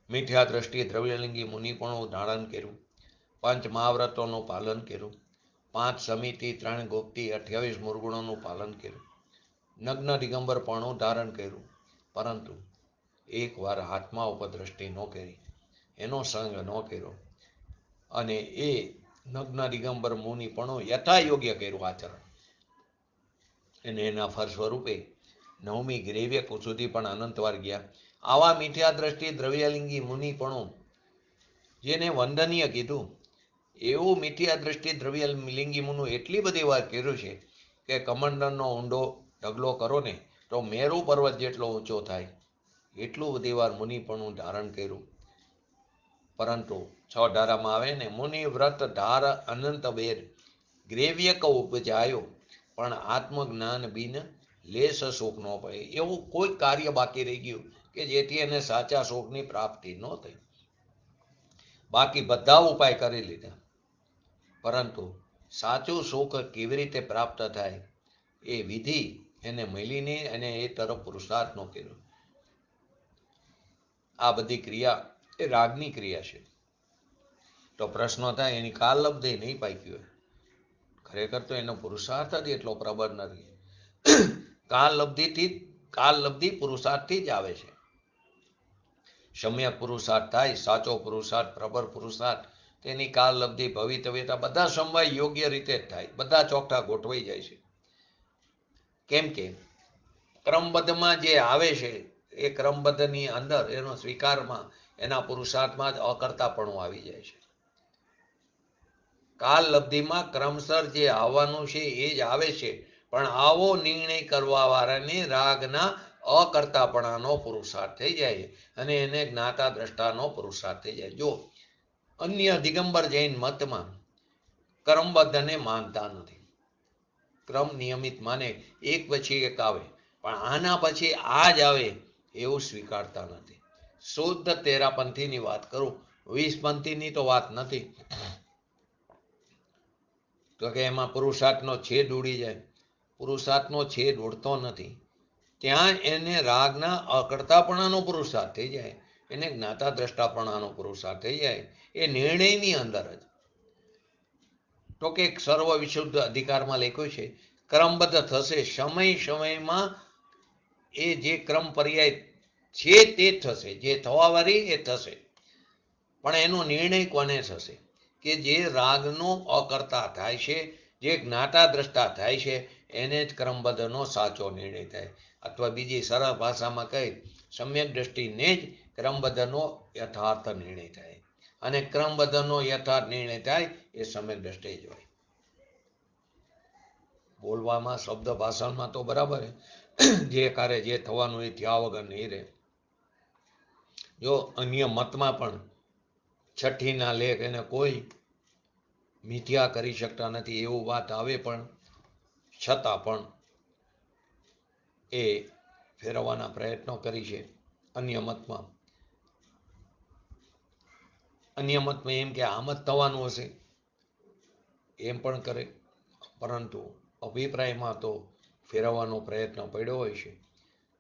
મિથ્યા દ્રષ્ટિએ દ્રવ્યલિંગી મુનિપણું ધારણ કર્યું, પંચ મહાવ્રતોનું પાલન કર્યું, 5 સમિતિ 3 ગુપ્તિ 28 મુરગુણોનું પાલન કર્યું, નગ્ન દિગંબરપણું ધારણ કર્યું, પરંતુ એકવાર આત્મા ઉપર દ્રષ્ટિ ન કરી, એનો સંગ ન કર્યો અને એ નગ્ન દિગંબર મુનિપણું યથાયોગ્ય કર્યું આચરણ, અને એના ફળ સ્વરૂપે 9મી ગ્રેવ્ય સુધી પણ અનંતવાર ગયા. આવા મિથ્યા દ્રષ્ટિ દ્રવ્યલિંગી મુનિપણું જેને વંદનીય કીધું, એવું મિથ્યા દ્રષ્ટિ દ્રવ્યલિંગી મુનિ એટલી બધી વાર કર્યું છે કે કમંડળનો ઊંડો ઢગલો કરો ને તો મેરુ પર્વત જેટલો ઊંચો થાય એટલું બધી વાર મુનિપણું ધારણ કર્યું. પરંતુ 6 ધારામાં આવે ને, મુનિ વ્રત ધાર અનંત બેર ગ્રેવ્ય ક ઉપજાયો, પણ આત્મજ્ઞાન બિન લેશ સુખ ન પડે. એવું કોઈ કાર્ય બાકી રહી ગયું કે જેથી એને સાચા સુખની પ્રાપ્તિ ન થઈ. બાકી બધા ઉપાય કરી લીધા, પરંતુ સાચું સુખ કેવી રીતે પ્રાપ્ત થાય એ વિધિ એને મળી નહીં અને એ તરફ પુરુષાર્થ ન કર્યો. આ બધી ક્રિયા એ રાગની ક્રિયા છે. તો પ્રશ્ન થાય, એની કાલલબ્ધિ નહીં પાકી હોય, ખરેખર તો એનો પુરુષાર્થ જ એટલો પ્રબળ નથી. કાલલબ્ધિ પુરુષાર્થથી જ આવે છે. સમ્યક પુરુષાર્થ થાય, સાચો પુરુષાર્થ, પ્રબળ પુરુષાર્થ, તેની કાલલબ્ધિ ભવિતવ્યતા બધા સમય યોગ્ય રીતે જ થાય, બધા ચોકઠા ગોઠવાઈ જાય છે. કેમ કે ક્રમબદ્ધમાં જે આવે છે એ ક્રમબદ્ધની અંદર એનો સ્વીકારમાં એના પુરુષાર્થમાં જ અકર્તાપણું આવી જાય છે. કાલલબ્ધિમાં ક્રમસર જે આવવાનું છે એ જ આવે છે, પણ આવો નિર્ણય કરવા વાળાને રાગના અકર્તાપણાનો પુરુષાર્થ થઈ જાય અને એને જ્ઞાતા દ્રષ્ટાનો પુરુષાર્થ થઈ જાય. જો અન્ય દિગંબર જૈન મતમાં ક્રમબદ્ધને માનતા નથી, ક્રમ નિયમિત માને, એક પછી એક આવે, પણ આના પછી આ જ આવે એવું સ્વીકારતા નથી. શુદ્ધ તેરાપંથીની વાત કરું, 20 પંથીની તો વાત નથી, તો કે એમાં પુરુષાર્થનો છેદ ઉડી જાય. પુરુષાર્થનો છેદ ઉડતો નથી, ત્યાં એને રાગના અકર્તાપણાનો પુરુષાર્થ થઈ જાય, એને જ્ઞાતા દ્રષ્ટાપણાનો પુરુષાર્થ થઈ જાય. એ નિર્ણયની અંદર જ. તો કે સર્વ વિશુદ્ધ અધિકારમાં લખ્યું છે, ક્રમબદ્ધ થશે, સમયમાં એ જે ક્રમ પર્યાય છે તે થશે, જે થવા વાળી એ થશે, પણ એનો નિર્ણય કોને થશે? કે જે રાગનો અકર્તા થાય છે, જે જ્ઞાતા દ્રષ્ટા થાય છે, એને જ ક્રમબદ્ધનો સાચો નિર્ણય થાય. અથવા બીજી સરળ ભાષામાં કહી, સમ્યક દ્રષ્ટિને જ ક્રમબદ્ધનો યથાર્થ નિર્ણય થાય, અને ક્રમબદ્ધનો યથાર્થ નિર્ણય થાય એ સમ્યક દ્રષ્ટિ જ હોય. બોલવામાં શબ્દ ભાષણમાં તો બરાબર જે કાર્ય જે થવાનું એ થયા વગર નહીં રહે. જો અન્ય મતમાં પણ 6ઠ્ઠીના લેખ એને કોઈ મિથ્યા કરી શકતા નથી એવું વાત આવે, પણ છતાં પણ એ ફેરવવાના પ્રયત્નો કરી છે. અન્ય મતમાં એમ કે આમ જ થવાનું હશે એમ પણ કરે, પરંતુ અભિપ્રાયમાં તો ફેરવવાનો પ્રયત્ન પડ્યો હોય છે.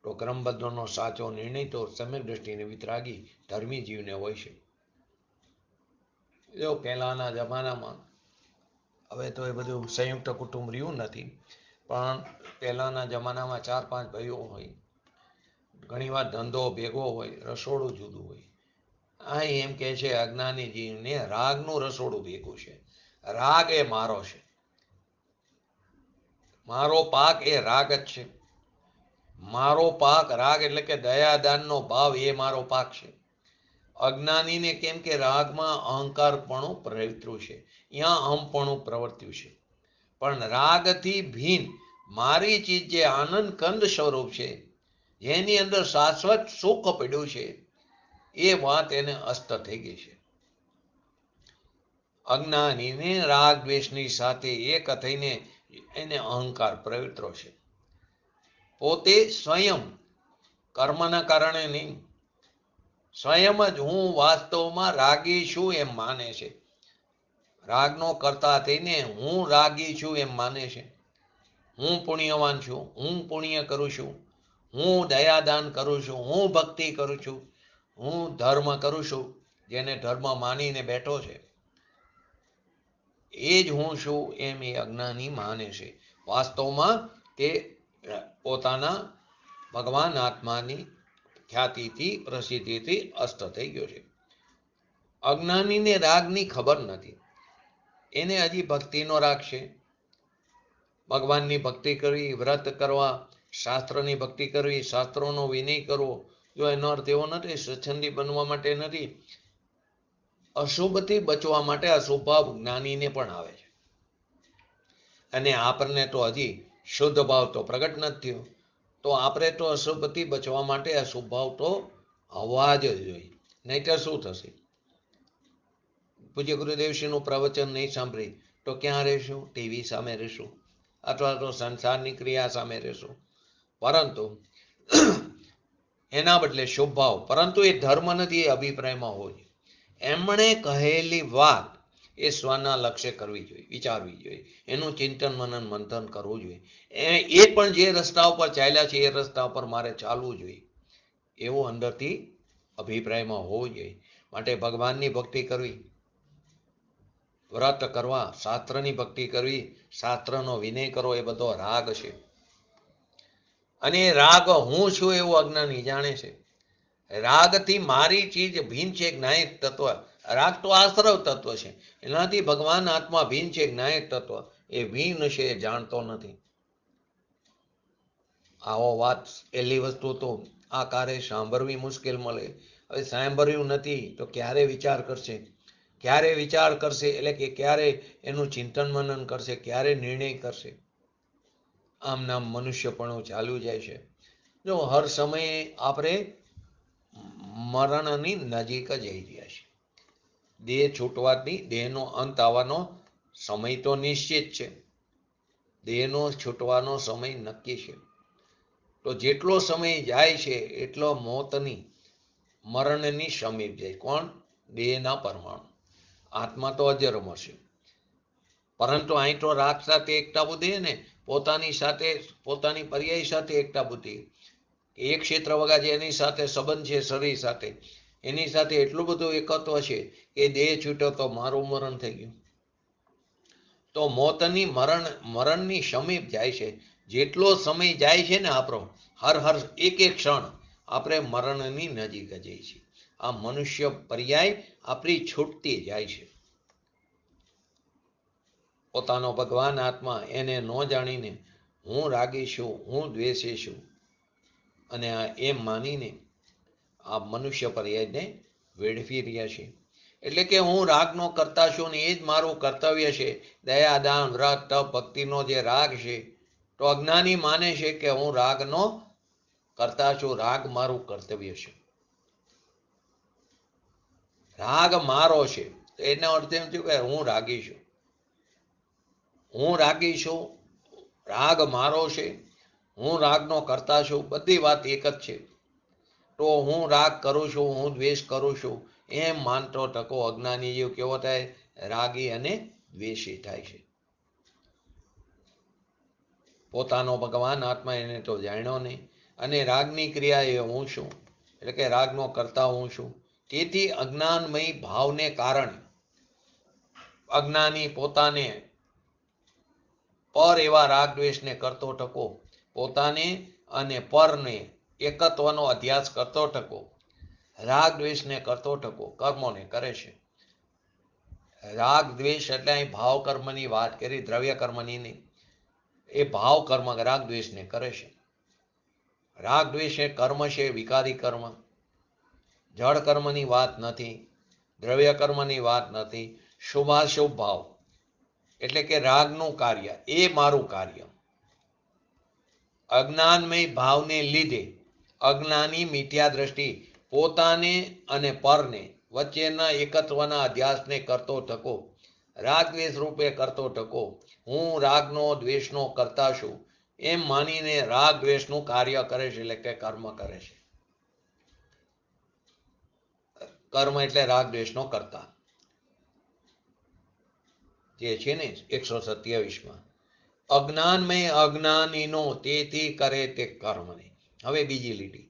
તો ક્રમબદ્ધનો સાચો નિર્ણય તો સમ્યક દ્રષ્ટિને વિતરાગી ધર્મી જીવને હોય છે. જો પહેલાના જમાનામાં, હવે તો એ બધું સંયુક્ત કુટુંબ રહ્યું નથી, પણ પહેલાના જમાનામાં 4-5 ભાઈઓ હોય, ઘણીવાર ધંધો ભેગો હોય, રસોડું જુદું હોય. આ એમ કે છે અજ્ઞાની જીવને રાગનું રસોડું ભેગું છે. રાગ એ મારો છે, મારો પાક એ રાગ જ છે. મારો પાક રાગ એટલે કે દયાદાનનો ભાવ એ મારો પાક છે. અજ્ઞાનીને કેમ કે રાગમાં અહંકારપણું પ્રવર્ત્યું છે, અહીંયા અહમપણું પ્રવર્ત્યું છે. પણ રાગથી ભિન્ન મારી ચીજ જે આનંદ કંદ સ્વરૂપ છે, જેની અંદર શાશ્વત સુખ પડ્યું છે, એ વાત એને અસ્ત થઈ ગઈ છે. અજ્ઞાનીને રાગ દ્વેષની સાથે એક થઈને એને અહંકાર પ્રવૃત્તો છે. પોતે સ્વયં કર્મના કારણે નહીં, સ્વયં જ હું વાસ્તવમાં રાગી છું એમ માને છે. રાગનો કરતા થઈને હું રાગી છું એમ માને છે. હું પુણ્યવાન છું, હું પુણ્ય કરું છું, હું દયાદાન કરું છું, હું ભક્તિ કરું છું, હું ધર્મ કરું છું, જેને ધર્મ માનીને બેઠો છે એ જ હું છું એમ એ અજ્ઞાની માને છે. વાસ્તવમાં તે પોતાના ભગવાન આત્માની ખ્યાતિથી પ્રસિદ્ધિથી અસ્ત થઈ ગયો છે. અજ્ઞાનીને રાગની ખબર નથી. એને હજી ભક્તિનો રાગ છે. ભગવાનની ભક્તિ કરવી, વ્રત કરવા, શાસ્ત્રની ભક્તિ કરવી, શાસ્ત્રોનો વિનય કરવો, જો એનો અર્થ એવો નથી સ્વચ્છંદી બનવા માટે નથી. અશુભથી બચવા માટે અશુભ ભાવ જ્ઞાનીને પણ આવે છે. અને આપણને તો હજી શુદ્ધ ભાવ તો પ્રગટ નથી થયો. તો આપણે તો અશુભથી બચવા માટે અશુભ ભાવ તો આવવા જ જોઈએ, નહીંતર શું થશે? પૂજ્ય ગુરુદેવશ્રીનું પ્રવચન નહીં સાંભળી તો ક્યાં રહેશું? ટીવી સામે રહેશું અથવા તો સંસારની ક્રિયા સામે રહેશું. પરંતુ એના બદલે શુભ ભાવ, પરંતુ એ ધર્મ નથી, એ અભિપ્રાયમાં હોય. એમણે કહેલી વાત એ સ્વના લક્ષ્ય કરવી જોઈએ, વિચારવી જોઈએ, એનું ચિંતન મનન મંથન કરવું જોઈએ. એ પણ જે રસ્તા ઉપર ચાલ્યા છે એ રસ્તા ઉપર મારે ચાલવું જોઈએ એવું અંદરથી અભિપ્રાયમાં હોવું જોઈએ. માટે ભગવાનની ભક્તિ કરવી, વ્રત કરવા, શાસ્ત્રની ભક્તિ કરવી, શાસ્ત્રનો વિનય કરવો, એ બધો રાગ છે. અને રાગ હું છું એવું અજ્ઞાની જાણે છે. રાગથી મારી ચીજ ભિન્ન છે જ્ઞાયક તત્વ. રાગ તો આશ્રવ તત્વ છે, એનાથી ભગવાન આત્મા ભિન્ન છે જ્ઞાયક તત્વ. એ ભિન્ન છે એ જાણતો નથી. આવો વાત પહેલી વસ્તુ તો આ કારે સાંભળવી મુશ્કેલ મળે. હવે સાંભળ્યું નથી તો ક્યારે વિચાર કરશે? ક્યારે વિચાર કરશે એટલે કે ક્યારે એનું ચિંતન મનન કરશે, ક્યારે નિર્ણય કરશે? આમ નામ મનુષ્યપણું ચાલુ જાય છે. જો હર સમયે આપણે મરણની નજીક જઈ રહ્યા છે. દેહ છૂટવાથી, દેહનો અંત આવવાનો સમય તો નિશ્ચિત છે. દેહનો છૂટવાનો સમય નક્કી છે. તો જેટલો સમય જાય છે એટલો મોતની, મરણની સમીપ જાય. કોણ? દેહના પરમાણુ. આત્મા તો અજરમર છે. પરંતુ અહીં તો રાગ સાથે એકતા બુદ્ધિ ને પોતાની સાથે, પોતાની પર્યાય સાથે એકતા બુદ્ધિ. એક ક્ષેત્ર વગા જે એની સાથે સંબંધ છે, શરીર સાથે, એની સાથે એટલું બધું એકત્વ છે કે દેહ છૂટ્યો તો મારું મરણ થઈ ગયું. તો મોતની મરણની સમીપ જાય છે. જેટલો સમય જાય છે ને આપણો, હર એક એક ક્ષણ આપણે મરણની નજીક જઈએ છીએ. આ મનુષ્ય પર્યાય આપણી છૂટતી જાય છે. પોતાનો ભગવાન આત્મા એને ન જાણીને હું રાગી છું, હું દ્વેષી છું, અને એમ માનીને આ મનુષ્ય પર્યાયને વેડફી રહ્યા છે. એટલે કે હું રાગનો કરતા છું ને એ જ મારું કર્તવ્ય છે. દયા, દાન, વ્રત, તપ, ભક્તિનો જે રાગ છે, તો અજ્ઞાની માને છે કે હું રાગનો કરતા છું, રાગ મારું કર્તવ્ય છે, રાગ મારો છે. એનો અર્થ એમ થયું કે હું રાગી છું, હું રાગી છું, રાગ મારો છે, હું રાગનો કરતા છું, બધી વાત એક જ છે. તો હું રાગ કરું છું, હું દ્વેષ કરું છું એમ માનતો ટકો અજ્ઞાની જીવ કેવો થાય? રાગી અને દ્વેષી થાય છે. પોતાનો ભગવાન આત્મા એને તો જાણ્યો નહીં. અને રાગની ક્રિયા એ હું છું, એટલે કે રાગનો કરતા હું છું. તેથી અજ્ઞાનમય ભાવને કારણે અજ્ઞાની પોતાને પર એવા રાગ દ્વેષને કરતો ટકો, પોતાને અને પરને એકત્વનો અધ્યાસ કરતો ટકો, રાગ દ્વેષને કરતો ટકો કર્મોને કરે છે. રાગ દ્વેષ એટલે અહીં ભાવ કર્મની વાત કરી, દ્રવ્ય કર્મની નહીં. એ ભાવ કર્મ રાગ દ્વેષને કરે છે. રાગ દ્વેષ એ કર્મ છે, વિકારી કર્મ. જળ કર્મની વાત નથી, દ્રવ્ય કર્મની વાત નથી. શુભાશુભ ભાવ એટલે કે રાગનું કાર્ય, એ મારું કાર્ય. અજ્ઞાનમય ભાવને લીધે અજ્ઞાની મિથ્યા દ્રષ્ટિ પોતાને અને પરને વચ્ચેના એકત્વના અધ્યાસને કરતો ટકો, રાગ દ્વેષ રૂપે કરતો ટકો, હું રાગનો દ્વેષનો કરતા છું એમ માનીને રાગ દ્વેષનું કાર્ય કરે છે, એટલે કે કર્મ કરે છે. કર્મ એટલે રાગ દ્વેષનો કરતા જે છે ને 127માં, અજ્ઞાનમય અજ્ઞાનીનો તેથી કરે તે કર્મને. હવે બીજી લીટી,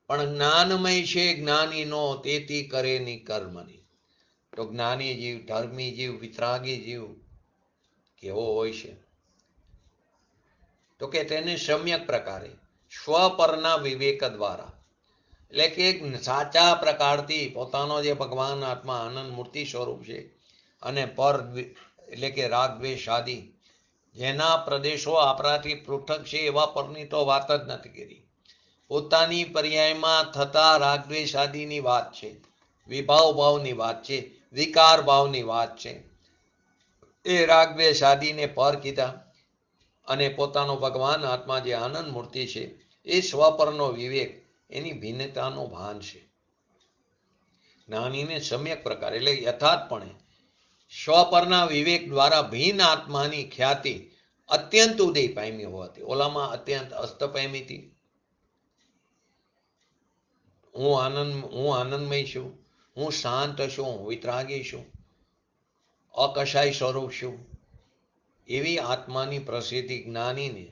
પણ જ્ઞાનમય છે જ્ઞાનીનો તેથી કરે ની કર્મની. તો જ્ઞાની જીવ, ધર્મી જીવ, વિતરાગી જીવ કેવો હોય છે? તો કે તેને સમ્યક પ્રકારે સ્વપરના વિવેક દ્વારા, એટલે કે સાચા પ્રકારથી પોતાનો જે ભગવાન આત્મા આનંદ મૂર્તિ સ્વરૂપ છે અને પર એટલે કે રાગ દ્વેષ આદિ જેના પ્રદેશો આપણાથી પૃથક છે એવા પરની તો વાત જ નથી કરી. પોતાની પર્યાયમાં થતા રાગ દ્વેષ આદિની વાત છે, વિભાવ ભાવની વાત છે, વિકાર ભાવની વાત છે. એ રાગ દ્વેષ આદિને પર કીધા અને પોતાનો ભગવાન આત્મા જે આનંદ મૂર્તિ છે એ સ્વપરનો વિવેક, એની ભિન્નતાનો ભાન છે. જ્ઞાનીને સમ્યક પ્રકાર એટલે યથાર્થપણે સ્વપરના વિવેક દ્વારા ભિન્ન આત્માની ખ્યાતિ અત્યંત ઉદય પામી હોવાથી, ઓલામાં અત્યંત અસ્ત પામી હતી. હું આનંદમય છું, હું શાંત છું, હું વિતરાગી છું, અકશાય સ્વરૂપ છું, એવી આત્માની પ્રસિદ્ધિ જ્ઞાનીને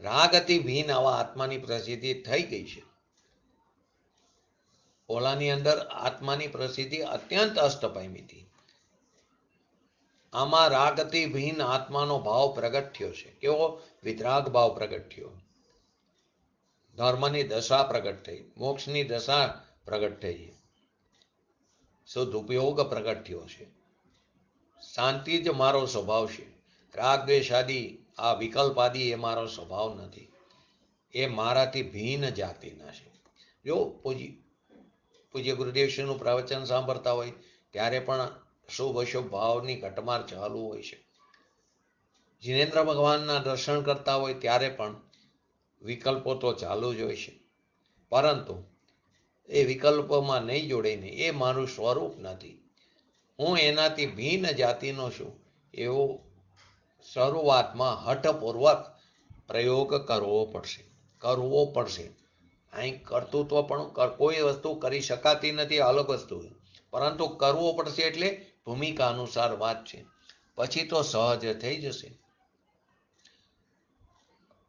રાગથી ભિન્ન આવા આત્માની પ્રસિદ્ધિ થઈ ગઈ છે. ઓલાની અંદર આત્માની પ્રસિદ્ધિ અત્યંત અસ્ત પામી હતી. આમાં રાગથી ભિન્ન આત્માનો ભાવ પ્રગટ થયો છે. કેવો? વિતરાગ ભાવ પ્રગટ થયો, ધર્મની દશા પ્રગટ થઈ, મોક્ષની દશા પ્રગટ થઈ, સદુપયોગ પ્રગટ થયો છે. શાંતિ જ મારો સ્વભાવ છે. રાગ દ્વેષ આદિ આ વિકલ્પ આદિ એ મારો સ્વભાવ નથી, એ મારાથી ભિન્ન જાતિના છે. જો પૂજ્ય ગુરુદેવશ્રીનું પ્રવચન સાંભળતા હોય ત્યારે પણ શુભ અશુભ ભાવની ઘટમાર ચાલુ હોય છે. જીનેન્દ્ર ભગવાનના દર્શન કરતા હોય ત્યારે પણ વિકલ્પો તો ચાલુ જ હોય છે, પરંતુ એ વિકલ્પોમાં નહીં જોડાઈને એ મારું સ્વરૂપ નથી, હું એનાથી ભિન્ન જાતિનો છું, એવો શરૂઆતમાં હઠપૂર્વક પ્રયોગ કરવો પડશે. અહીં કર્તૃત્વ પણ કોઈ વસ્તુ કરી શકાતી નથી, અલગ વસ્તુ, પરંતુ કરવો પડશે એટલે ભૂમિકા અનુસાર વાત છે. પછી તો સહજ થઈ જશે.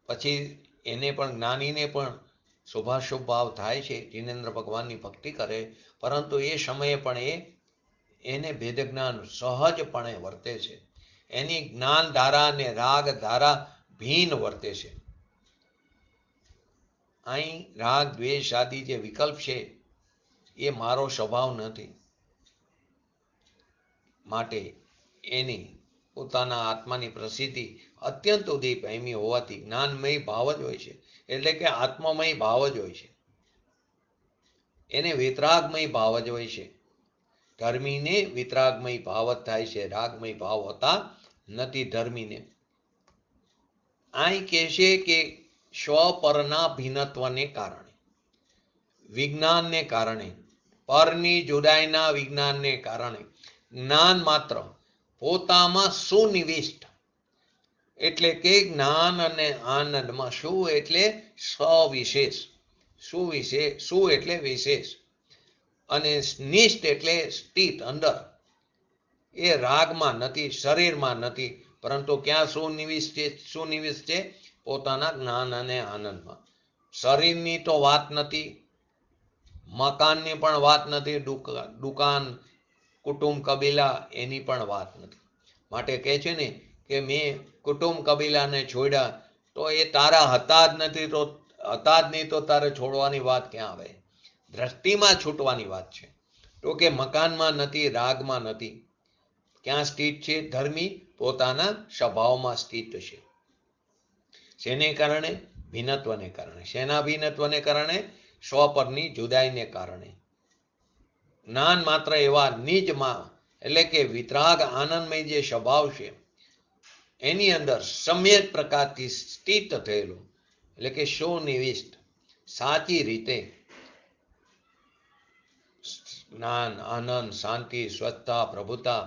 પછી એને પણ જ્ઞાનીને પણ શુભાશુભ ભાવ થાય છે, જીનેન્દ્ર ભગવાનની ભક્તિ કરે, પરંતુ એ સમયે પણ એને ભેદ જ્ઞાન સહજપણે વર્તે છે. એની જ્ઞાન ધારા અને રાગ ધારા ભિન્ન વર્તે છે. અહીં રાગ દ્વેષ આદિ જે વિકલ્પ છે એ મારો સ્વભાવ નથી, માટે એની પોતાના આત્માની પ્રસિદ્ધિ અત્યંત ઉદય પામી હોવાથી જ્ઞાનમય ભાવ જ હોય છે, એટલે કે આત્મમય ભાવ જ હોય છે. એને વિતરાગમય ભાવ જ હોય છે. ધર્મીને વિતરાગમય ભાવ જ થાય છે, રાગમય ભાવ હોતા નથી ધર્મીને. અહીં કહેશે કે સ્વપરના ભિન્નત્વને કારણે, વિજ્ઞાનને કારણે, પરની જુદાઈના વિજ્ઞાનને કારણે જ્ઞાન માત્ર પોતામાં સુનિવિષ્ટ, એટલે કે જ્ઞાન અને આનંદમાં શું એટલે સવિશેષ, શું એટલે વિશેષ, અને નિષ્ઠ એટલે સ્થિત અંદર, એ રાગમાં નથી, શરીરમાં નથી, પરંતુ ક્યાં સુનિવિષ્ટ છે? પોતાના જ્ઞાન અને આનંદમાં. શરીરની તો વાત નથી, મકાનની પણ વાત નથી, દુકાન, કુટુંબ કબીલા એની પણ વાત નથી. માટે કહે છે ને કે મેં કુટુંબ કબીલાને છોડ્યા, તો એ તારા હતા જ નથી, તો હતા જ નહીં તો તારે છોડવાની વાત ક્યાં આવે? દ્રષ્ટિમાં છૂટવાની વાત છે. તો કે મકાનમાં નથી, રાગમાં નથી, ક્યાં સ્થિત છે? ધર્મી પોતાના સ્વભાવમાં સ્થિત છે. શેને કારણે? ભિન્નત્વને કારણે. શેના ભિન્નત્વને કારણે? સ્વપરની જુદાઈને કારણે. જ્ઞાન માત્ર એવા નિજમાં, એટલે કે વિતરાગ આનંદમય જે સ્વભાવ છે એની અંદર સમ્યક પ્રકારથી સ્થિત થયેલું, એટલે કે સુનિવિષ્ટ, સાચી રીતે જ્ઞાન, આનંદ, શાંતિ, સ્વચ્છતા, પ્રભુતા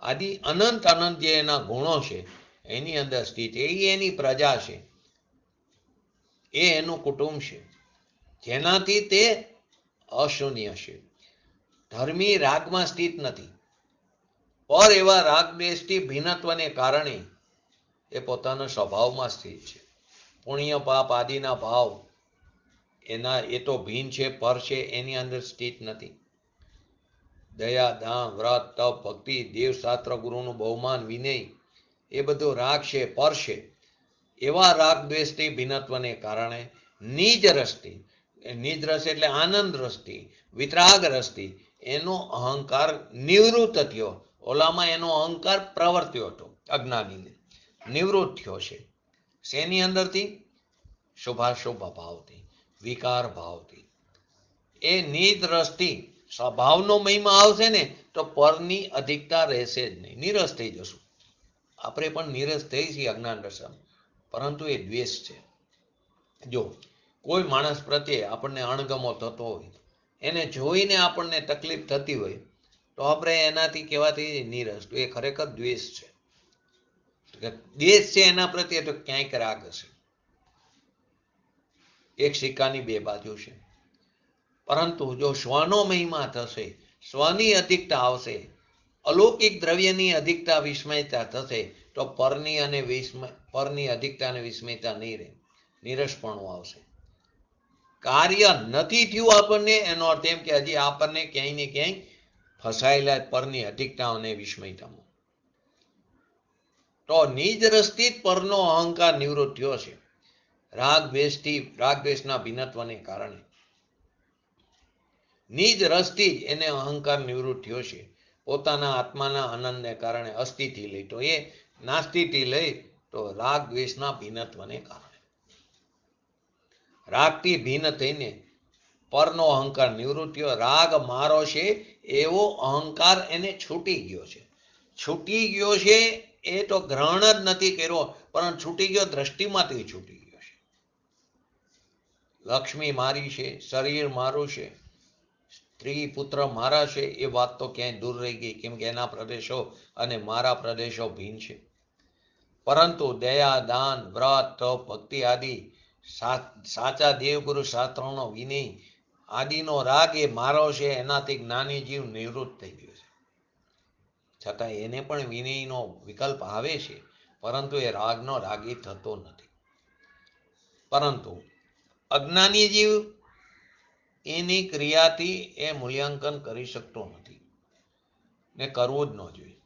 આદિ અનંત જે એના ગુણો છે એની અંદર સ્થિત, એ એની પ્રજા છે, એ એનું કુટુંબ છે, જેનાથી તે અશૂન્ય છે. ધર્મી રાગમાં સ્થિત નથી, પર એવા રાગ દ્વેષથી ભિન્નત્વને કારણે એ પોતાના સ્વભાવમાં સ્થિત છે. પુણ્ય પાપ આદિના ભાવ એ તો ભીન છે, પર છે, એની અંદર સ્થિત નથી. દયા, દાન, વ્રત, તપ, ભક્તિ, દેવ, શાસ્ત્ર, ગુરુનું બહુમાન, વિનય, એ બધું રાગ છે, પર છે. એવા રાગ દ્વેષથી ભિન્નત્વને કારણે નિજ રસથી, નિજ રસ એટલે આનંદ રસથી, વિતરાગ રસથી એનો અહંકાર નિવૃત્ત થયો. ઓલામાં એનો અહંકાર પ્રવર્ત્યો હતો, અજ્ઞાનીને નિવૃત્ત થયો છે. શેની અંદરથી? શુભાશુભ ભાવથી, વિકાર ભાવથી. એ નિજ રસથી સ્વભાવનો મહિમા આવશે ને તો પરની અધિકતા રહેશે જ નહીં, નિરસ થઈ જશું. આપણે પણ નિરસ થઈ છીએ અજ્ઞાન રસમ, પરંતુ એ દ્વેષ છે. જો કોઈ માણસ પ્રત્યે આપણને અણગમો થતો હોય, એને જોઈને આપણને તકલીફ થતી હોય, તો આપણે એનાથી કહેવાથી નિરસ, તો એ ખરેખર દ્વેષ છે. દ્વેષ છે એના પ્રત્યે તો ક્યાંક રાગ હશે. એક સિક્કાની બે બાજુ છે. પરંતુ જો સ્વનો મહિમા થશે, સ્વની અધિકતા આવશે, અલૌકિક દ્રવ્યની અધિકતા વિસ્મયતા થશે, તો પરની અધિકતા અને વિસ્મયતા નહીં રહે, નિરસપણું આવશે. કાર્ય નથી થયું આપણને, એનો અર્થ એમ કે હજી આપણને ક્યાંય ને ક્યાંય ફસાયેલા પરની અધિકતા અને વિસ્મયતામાં. તો નિજ રસથી જ પરનો અહંકાર નિવૃત્ત થયો છે. રાગ દ્વેષના ભિન્નત્વને કારણે નિજ રસથી જ એને અહંકાર નિવૃત્ત થયો છે. પોતાના આત્માના આનંદને કારણે અસ્થિથી લઈ તો એ નાસ્તિથી લઈ તો રાગ દ્વેષના ભિન્નત્વને કારણે રાગથી ભિન્ન થઈને પરનો અહંકાર નિવૃત્ત થયો. રાગ મારો છે એવો અહંકાર એને છૂટી ગયો છે. છૂટી ગયો છે એ તો ગ્રહણ જ નથી કર્યો, પરંતુ છૂટી ગયો દ્રષ્ટિમાંથી છૂટી ગયો છે. લક્ષ્મી મારી છે, શરીર મારું છે, સ્ત્રી પુત્ર મારા છે, એ વાત તો ક્યાંય દૂર રહી ગઈ, કેમ કે એના પ્રદેશો અને મારા પ્રદેશો ભિન્ન છે. પરંતુ દયા, દાન, વ્રત, તપ, ભક્તિ આદિ સાચા દેવગુરુ શાસ્ત્રોનો વિનય આદિનો રાગ એ મારો છે, એનાથી જ્ઞાની જીવ નિવૃત્ત થઈ ગયો છે. છતાં એને પણ વિનયનો વિકલ્પ આવે છે, પરંતુ એ રાગનો રાગી થતો નથી. પરંતુ અજ્ઞાની જીવ એની ક્રિયાથી એ મૂલ્યાંકન કરી શકતો નથી ને કરવું જ ન જોઈએ.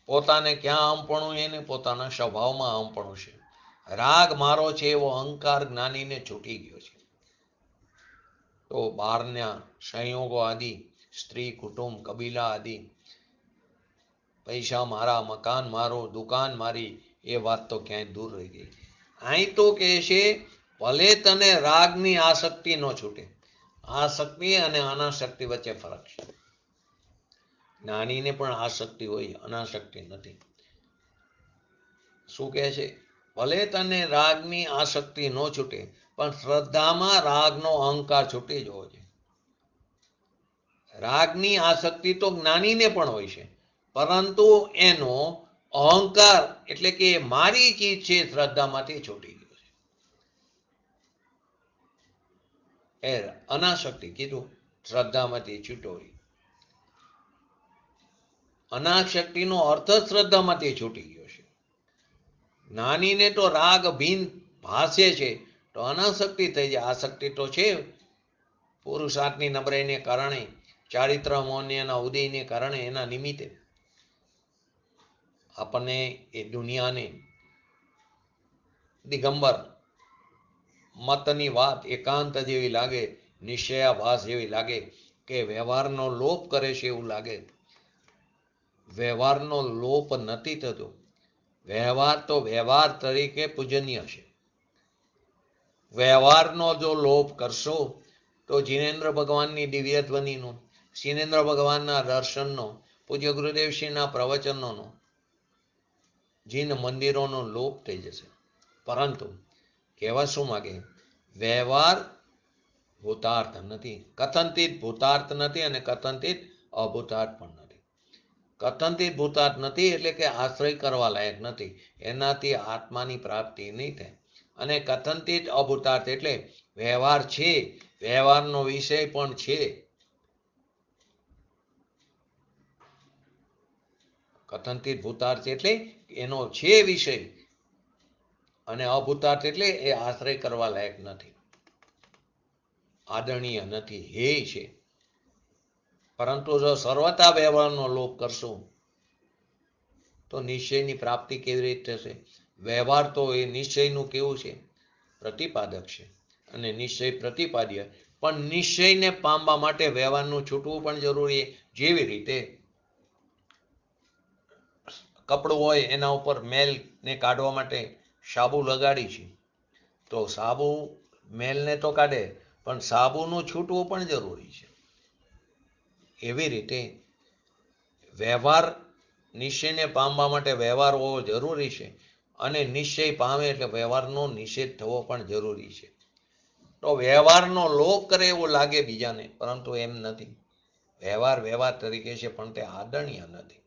પોતાને ક્યાં અહમપણું એને પોતાના સ્વભાવમાં અહમપણું છે. રાગ મારો છે એવો અહંકાર જ્ઞાનીને છૂટી ગયો છે. તો બહારના સંયોગો આદિ, સ્ત્રી, કુટુંબ, કબીલા આદિ, પૈસા મારા, મકાન મારું, દુકાન મારી, એ વાત તો ક્યાંય દૂર રહી ગઈ. અહીં તો કહે છે ભલે તને રાગની આસક્તિ ન છૂટે. આસક્તિ અને અનાસક્તિ વચ્ચે ફરક છે. જ્ઞાનીને પણ આસક્તિ હોય, અનાસક્તિ નથી. શું કહે છે? ભલે તને રાગની આસક્તિ ન છૂટે, પણ શ્રદ્ધામાં રાગનો અહંકાર છૂટી જવો છે. રાગની આસક્તિ તો જ્ઞાનીને પણ હોય છે, પરંતુ એનો અહંકાર એટલે કે મારી ચીજ છે શ્રદ્ધામાંથી છૂટી ગયો છે. એ અનાસક્તિ કીધું, શ્રદ્ધામાંથી છૂટો. અનાશક્તિનો અર્થ જ શ્રદ્ધામાંથી છૂટી ગયો છે. જ્ઞાનીને તો રાગ ભીન ભાસે છે તો અનાસક્તિ થઈ જાય. આસક્તિ તો છે પુરુષાર્થની નબળાઈને કારણે, ચારિત્ર મૌન્યના ઉદયને કારણે, એના નિમિત્તે આપણને એ દુનિયાને દિગંબર મતની વાત એકાંત જેવી લાગે, નિશ્ચયાભાસ જેવી લાગે, કે વ્યવહારનો લોપ કરે છે એવું લાગે. વ્યવહારનો લોપ નથી થતો. વ્યવહાર તો વ્યવહાર તરીકે પૂજનીય છે. વ્યવહારનો જો લોપ કરશો તો જીનેન્દ્ર ભગવાનની દિવ્ય ધ્વનિનો, શિનેન્દ્ર ભગવાનના દર્શનનો, પૂજ્ય ગુરુદેવશ્રીના પ્રવચનોનો, જીન મંદિરોનો લોપ થઈ જશે. પરંતુ કહેવા શું માગે? વ્યવહાર ભૂતાર્થ નથી, કથનથી ભૂતાર્થ નથી, અને કથનથી અભૂતાર્થ પણ નથી. કથનથી ભૂતાર્થ નથી એટલે કે આશ્રય કરવા લાયક નથી, એનાથી આત્માની પ્રાપ્તિ નહીં થાય. અને કથનથી જ અભૂતાર્થ એટલે વ્યવહાર છે, વ્યવહારનો વિષય પણ છે. કથનથી ભૂતાર્થ એટલે એનો છે વિષય, અને અભૂતાર્થ એટલે એ આશ્રય કરવા લાયક નથી, આદરણીય નથી, હે છે. પરંતુ જો સર્વતા વ્યવહારનો લોપ કરશું તો નિશ્ચયની પ્રાપ્તિ કેવી રીતે થશે? વ્યવહાર તો એ નિશ્ચયનું કેવું છે? પ્રતિપાદક છે, અને નિશ્ચય પ્રતિપાદ્ય, પણ નિશ્ચયને પામવા માટે વ્યવહારનું છૂટવું પણ જરૂરી. જેવી રીતે કપડું હોય એના ઉપર મેલને કાઢવા માટે સાબુ લગાડી છે, તો સાબુ મેલને તો કાઢે, પણ સાબુનું છૂટવું પણ જરૂરી છે. એવી રીતે વ્યવહાર નિશ્ચયને પામવા માટે વ્યવહાર હોવો જરૂરી છે, અને નિશ્ચય પામે એટલે વ્યવહારનો નિષેધ થવો પણ જરૂરી છે. તો વ્યવહારનો લોપ કરે એવું લાગે બીજાને, પરંતુ એમ નથી. વ્યવહાર વ્યવહાર તરીકે છે, પણ તે આદરણીય નથી.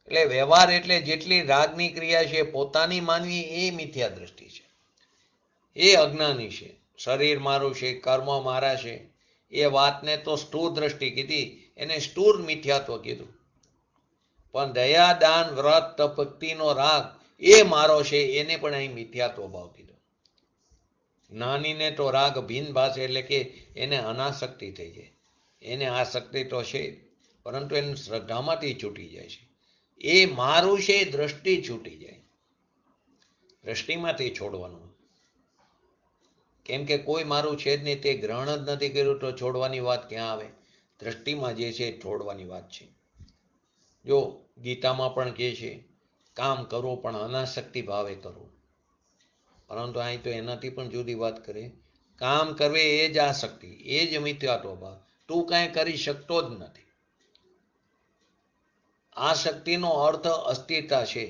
એટલે વ્યવહાર એટલે જેટલી રાગની ક્રિયા છે પોતાની માનવી, એ મિથ્યા દ્રષ્ટિ છે, એ અજ્ઞાની છે. શરીર મારું છે, કર્મ મારા છે, એ વાતને તો સ્થૂળ દ્રષ્ટિ કીધી, એને સ્થૂળ મિથ્યાત્વ કીધું. પણ દયા, દાન, વ્રત, તપ, ભક્તિનો રાગ એ મારો છે, એને પણ અહીં મિથ્યાત્વ ભાવ કીધો. જ્ઞાનીને તો રાગ ભીન ભાષે, એટલે કે એને અનાસક્તિ થઈ જાય. એને આસક્તિ તો છે, પરંતુ એને શ્રદ્ધામાંથી છૂટી જાય છે. એ મારું છે, દ્રષ્ટિ છૂટી જાય, દ્રષ્ટિમાંથી છોડવાનું. કેમ કે કોઈ મારું છે જ નહીં, તે ગ્રહણ જ નથી કર્યું, તો છોડવાની વાત ક્યાં આવે? દ્રષ્ટિમાં જે છે છોડવાની વાત છે. જો ગીતામાં પણ કહે છે, કામ કરવું પણ અનાસક્તિ ભાવે કરવું. પરંતુ અહીં તો એનાથી પણ જુદી વાત કરે. કામ કરવે એ જ આસક્તિ, એ જ મિથ્યાત્વ ભાવ. તું કાંઈ કરી શકતો જ નથી. આસક્તિનો અર્થ અસ્થિરતા છે,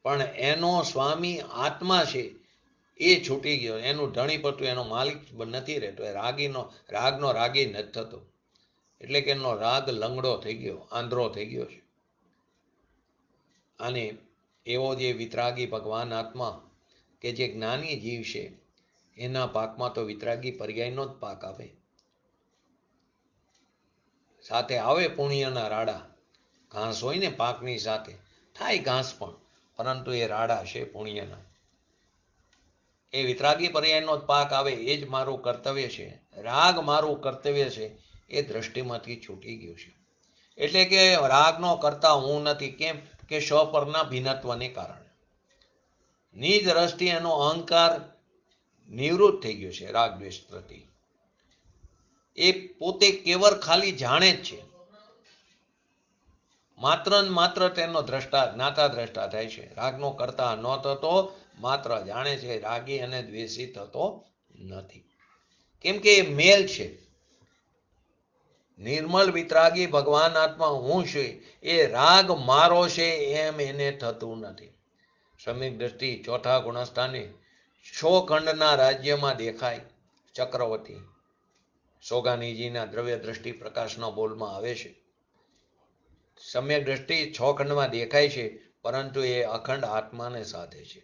પણ એનો સ્વામી આત્મા છે એ છૂટી ગયો. એનું ધણીપતું, એનો માલિક નથી રહેતો. એ રાગનો રાગી નથી થતો, એટલે કે એનો રાગ લંગડો થઈ ગયો, આંધળો થઈ ગયો છે. અને એવો જે વિતરાગી ભગવાન આત્મા કે જે જ્ઞાની જીવ છે, એના પાકમાં તો વિતરાગી પર્યાયનો જ પાક આવે. સાથે આવે પુણ્યના રાડા. ઘાસ હોય ને પાકની સાથે, થાય ઘાસ પણ, પરંતુ એ રાડા છે પુણ્યના. એ વિતરાગી પર્યાયનો જ પાક આવે. એ જ મારું કર્તવ્ય છે, રાગ મારું કર્તવ્ય છે, એ દ્રષ્ટિમાંથી છૂટી ગયું છે. એટલે કે રાગનો કરતા હું નથી. કેમ કે સ્વપરના ભિન્નત્વને કારણે નિજ રસથી એનો અહંકાર નિવૃત્ત થઈ ગયો છે. રાગ દ્વેષ પ્રતિ એ પોતે કેવળ ખાલી જાણે જ છે. માત્ર ને માત્ર તેનો જ્ઞાતા દ્રષ્ટા થાય છે. રાગનો કરતા ન થતો, માત્ર જાણે છે. રાગી અને દ્વેષી થતો નથી, કેમ કે એ મેલ છે. નિર્મલ વિતરાગી ભગવાન આત્મા હું છે, એ રાગ મારો છે એમ એને થતું નથી. સમ્યક દ્રષ્ટિ ચોથા ગુણસ્થાને 6 ખંડના રાજ્યમાં દેખાય. ચક્રવર્તી સોગાનીજીના દ્રવ્ય દ્રષ્ટિ પ્રકાશના બોલમાં આવે છે. સમ્યક દ્રષ્ટિ 6 ખંડમાં દેખાય છે, પરંતુ એ અખંડ આત્માને સાધે છે.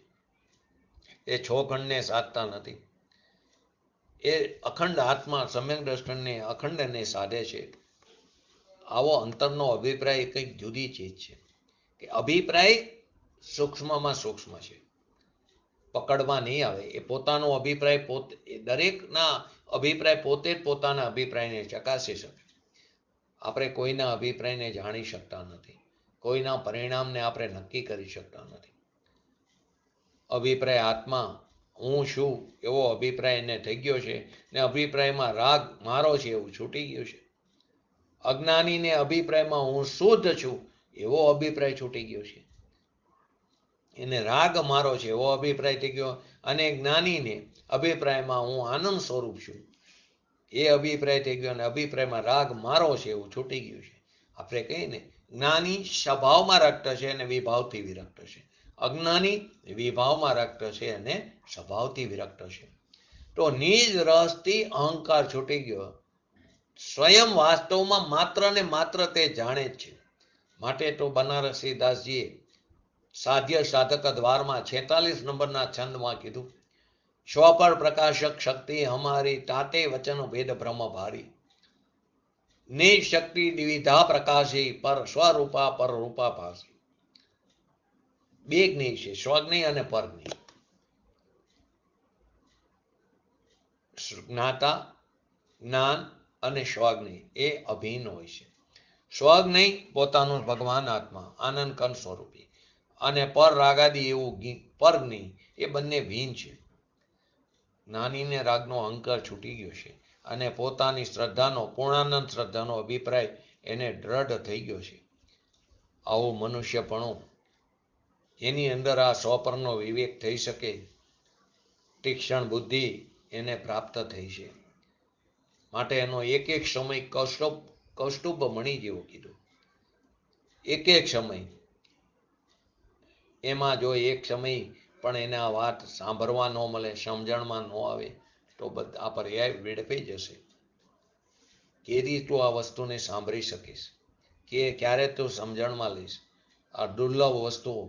એ 6 ખંડને સાધતા નથી. એ અખંડ આત્મા સમ્યક દ્રષ્ટિને અખંડને સાધે છે. આવો અંતરનો અભિપ્રાય કંઈક જુદી ચીજ છે. કે અભિપ્રાય સૂક્ષ્મમાં સૂક્ષ્મ છે, પકડવા નહીં આવે. એ પોતાનો અભિપ્રાય પોતે, દરેકના અભિપ્રાય પોતે જ પોતાના અભિપ્રાયને ચકાસી શકે. આપણે કોઈના અભિપ્રાયને જાણી શકતા નથી. કોઈના પરિણામને આપણે નક્કી કરી શકતા નથી. અભિપ્રાય આત્મા હું છું એવો અભિપ્રાય એને થઈ ગયો છે, ને અભિપ્રાયમાં રાગ મારો છે એવું છૂટી ગયું છે. અજ્ઞાનીને અભિપ્રાયમાં હું શુદ્ધ છું એવો અભિપ્રાય છૂટી ગયો છે. એને રાગ મારો છે એવો અભિપ્રાય થઈ ગયો. અને જ્ઞાનીને અભિપ્રાયમાં હું આનંદ સ્વરૂપ છું એ અભિપ્રાય થઈ ગયો, અને અભિપ્રાયમાં રાગ મારો છે એવું છૂટી ગયું છે. આપણે કહીએ ને, જ્ઞાની સ્વભાવમાં રક્ત છે અને વિભાવથી વિરક્ત છે. અજ્ઞાની વિભાવમાં રક્ત છે અને સ્વભાવથી વિરક્ત છે. તો નિજ રસથી અહંકાર છૂટી ગયો. સ્વયં વાસ્તવમાં માત્ર ને માત્ર તે જાણે જ છે. માટે તો બનારસી દાસજીએ સાધ્ય સાધક દ્વારમાં 46 નંબરના છંદમાં કીધું, સ્વ પર પ્રકાશક શક્તિ હમારી, તાતે વચન ભેદ બ્રહ્મ ભારી. નિજ શક્તિ દ્વિધા પ્રકાશી, પર સ્વરૂપા પર રૂપા ભાસી. બે જ્ઞેય છે, સ્વજ્ઞેય અને પરજ્ઞેય. જ્ઞાતા, જ્ઞાન અને સ્વજ્ઞેય એ અભિન્ન હોય છે. સ્વજ્ઞેય પોતાનું ભગવાન આત્મા આનંદ કંદ સ્વરૂપી, અને પર રાગાદી એવું પરજ્ઞેય એ બંને ભિન્ન છે. જ્ઞાનીને રાગનો અહંકાર છૂટી ગયો છે અને પોતાની શ્રદ્ધાનો, પૂર્ણાનંદ શ્રદ્ધાનો અભિપ્રાય એને દ્રઢ થઈ ગયો છે. આવું મનુષ્યપણું, એની અંદર આ સ્વપરનો વિવેક થઈ શકે, તીક્ષ્ણ બુદ્ધિ એને પ્રાપ્ત થઈ છે. માટે એનો એક એક સમય કૌસ્તુભ મણી જેવો કીધું. એક એક સમય એમાં જો એક સમય પણ એને આ વાત સાંભળવા ન મળે, સમજણમાં ન આવે, તો આ પર્યાય વેડફાઈ જશે. કેદી તું આ વસ્તુને સાંભળી શકીશ, કે ક્યારે તું સમજણમાં લઈશ? આ દુર્લભ વસ્તુઓ,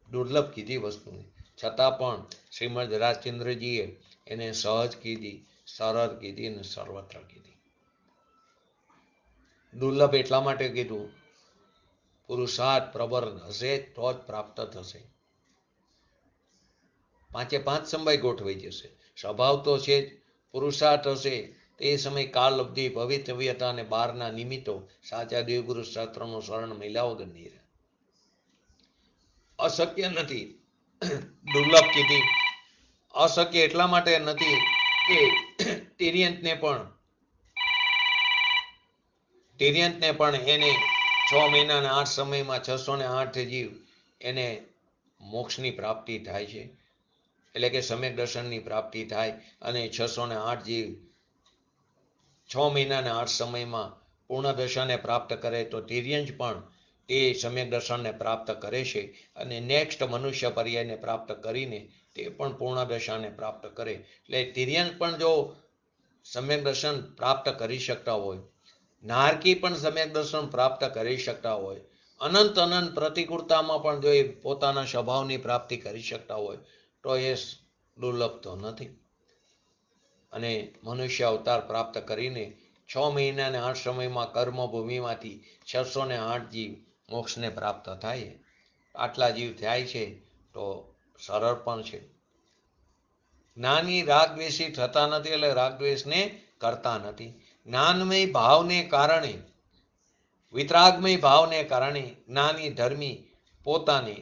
દુર્લભ કીધી વસ્તુને, છતાં પણ શ્રીમદ રાજચંદ્રજીએ એને સહજ કીધી, સરળ કીધી અને સર્વત્ર કીધી. દુર્લભ એટલા માટે કીધું, પુરુષાર્થ પ્રબળ હશે તો જ પ્રાપ્ત થશે. પાંચે પાંચ સમય ગોઠવાઈ જશે. સ્વભાવ તો છે જ, પુરુષાર્થ હશે તે સમય કાળ અવધિ ભવિતવ્યતા અને બહારના નિમિત્તો સાચા દેવગુરુ શાસ્ત્રનું શરણ મળ્યા વગર નહીં રહે. અશક્ય નથી. દુર્લભ કીધી. અશક્ય એટલા માટે નથી કે તિર્યંતને પણ એને 6 મહિનાના 8 સમયમાં 608 જીવ એને મોક્ષની પ્રાપ્તિ થાય છે. એટલે કે સમ્યક દર્શનની પ્રાપ્તિ થાય, અને 608 જીવ 6 મહિનાના 8 સમયમાં પૂર્ણ દશાને પ્રાપ્ત કરે તો તિર્યંજ પણ એ સમ્યક દર્શનને પ્રાપ્ત કરે છે, અને નેક્સ્ટ મનુષ્ય પર્યાયને પ્રાપ્ત કરીને તે પણ પૂર્ણ દશાને પ્રાપ્ત કરે. એટલે તિર્યંજ પણ જો સમ્યક દર્શન પ્રાપ્ત કરી શકતા હોય, નારકી પણ સમ્યક દર્શન પ્રાપ્ત કરી શકતા હોય, અનંત પ્રતિકૂળતામાં પણ જો એ પોતાના સ્વભાવની પ્રાપ્તિ કરી શકતા હોય, તો એ દુર્લભ તો નથી. અને મનુષ્ય અવતાર પ્રાપ્ત કરીને 6 મહિનાને 8 સમયમાં કર્મભૂમિમાંથી 608 જીવ મોક્ષને પ્રાપ્ત થાય. આટલા જીવ થાય છે તો સરળ પણ છે. જ્ઞાની રાગદ્વેષી થતા નથી, એટલે રાગદ્વેષને કરતા નથી. જ્ઞાનમય ભાવને કારણે, વિતરાગમય ભાવને કારણે જ્ઞાની ધર્મી પોતાને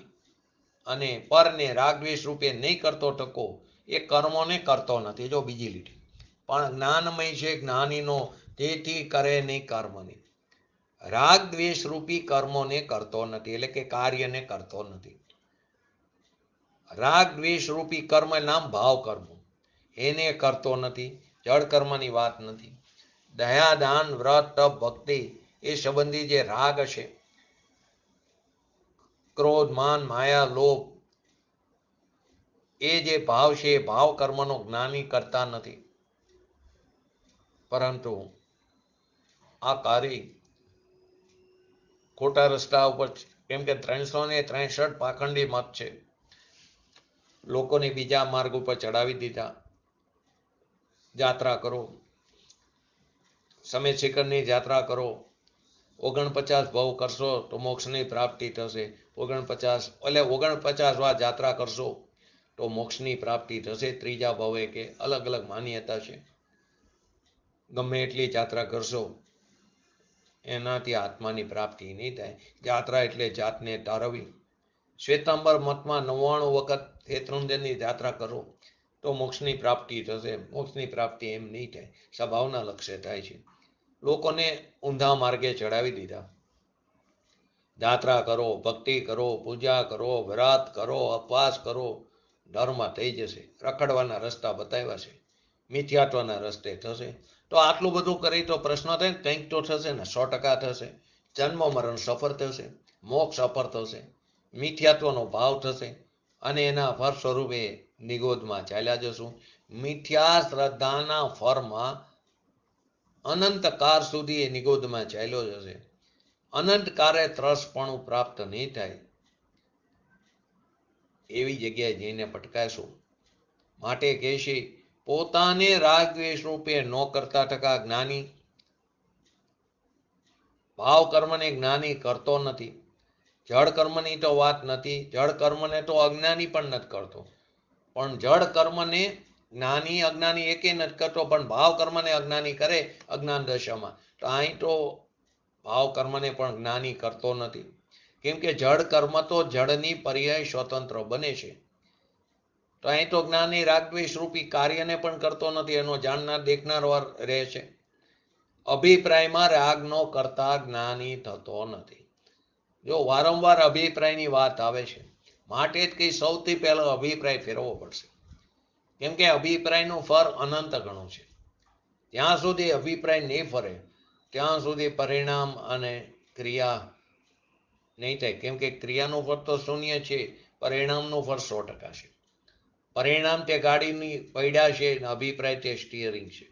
અને પરને રાગદ્વેષ રૂપે નહીં કરતો ટકો, એ કર્મોને કરતો નથી. જો બીજી લીટી પણ જ્ઞાનમય છે જ્ઞાનીનો, તેથી કરે નહીં કર્મને. રાગ દ્વેષ રૂપી કર્મોને કરતો નથી, એટલે કે કાર્યને કરતો નથી. રાગ દ્વેષ રૂપી કર્મ નામ ભાવ કર્મ, એને કરતો નથી. જળ કર્મની વાત નથી. દયા, દાન, વ્રત, તપ, ભક્તિ એ સંબંધી જે રાગ છે, ક્રોધ, માન, માયા, લોભ, એ જે ભાવ છે એ ભાવ કર્મનો જ્ઞાની કરતા નથી. પરંતુ આ કાર્ય ખોટા રસ્તા ઉપર, કેમ કે 363 પાખંડી મત છે, લોકોને બીજા માર્ગ ઉપર ચડાવી દીધા. જાત્રા કરો, સમેત શિખરની જાત્રા કરો, 49 ભવ કરશો તો મોક્ષની પ્રાપ્તિ થશે. 49 વાર જાત્રા કરશો તો મોક્ષની પ્રાપ્તિ થશે. ત્રીજા ભવે કે અલગ અલગ માન્યતા છે. ગમે એટલી જાત્રા કરશો એનાથી આત્માની પ્રાપ્તિ નહીં થાય. જાત્રા એટલે જાતને તારવી. શ્વેતાંબર મતમાં 99 વખત શેત્રુંજયની જાત્રા કરો તો મોક્ષની પ્રાપ્તિ થશે. મોક્ષની પ્રાપ્તિ એમ નહીં થાય, સ્વભાવના લક્ષ્ય થાય છે. લોકોને ઊંધા માર્ગે ચડાવી દીધા. જાત્રા કરો, ભક્તિ કરો, પૂજા કરો, વ્રત કરો, ઉપવાસ કરો, ધર્મ થઈ જશે. રખડવાના રસ્તા બતાવ્યા છે, મિથ્યાત્વના રસ્તે થશે. તો આટલું બધું કરી તો પ્રશ્ન થાય, કંઈક તો થશે ને. 100% થશે. જન્મ મરણ સફળ થશે, મોક્ષ સફળ થશે, મિથ્યાત્વનો ભાવ થશે, અને એના ફળ સ્વરૂપે નિગોદમાં ચાલ્યા જશું. મિથ્યા શ્રદ્ધાના ફળમાં અનંતકાળ સુધી એ નિગોદમાં ચાલ્યો જશે. અનંતકાળે ત્રસપણું પ્રાપ્ત નહીં થાય એવી જગ્યાએ જઈને પટકાશું. માટે કહેશે, પોતાને રાગ દ્વેષ રૂપે ન કરતા ટકા જ્ઞાની, ભાવ કર્મને જ્ઞાની કરતો નથી. જળ કર્મની તો વાત નથી. જળ કર્મને તો અજ્ઞાની પણ નથી કરતો, પણ જળ કર્મને જ્ઞાની અજ્ઞાની એકે નથી કરતો, પણ ભાવ કર્મને અજ્ઞાની કરે અજ્ઞાન દશામાં. તો અહીં તો ભાવ કર્મને પણ જ્ઞાની કરતો નથી, કેમ કે જળ કર્મ તો જળની પર્યાય સ્વતંત્ર બને છે. તો અહીં તો જ્ઞાની રાગદ્વેષ રૂપી કાર્યને પણ કરતો નથી, એનો જાણનાર દેખનાર રહે છે. અભિપ્રાયમાં રાગનો કરતા જ્ઞાની થતો નથી. જો વારંવાર અભિપ્રાયની વાત આવે છે, માટે જ કઈ સૌથી પહેલો અભિપ્રાય ફેરવવો પડશે, કેમ કે અભિપ્રાયનું ફર અનંત ગણું છે. જ્યાં સુધી અભિપ્રાય નહીં ફરે ત્યાં સુધી પરિણામ અને ક્રિયા નહીં થાય, કેમ કે ક્રિયાનું ફળ તો શૂન્ય છે, પરિણામનું ફળ 100% છે. પરિણામ તે ગાડીની પૈડા છે, અભિપ્રાય તે સ્ટીયરિંગ છે.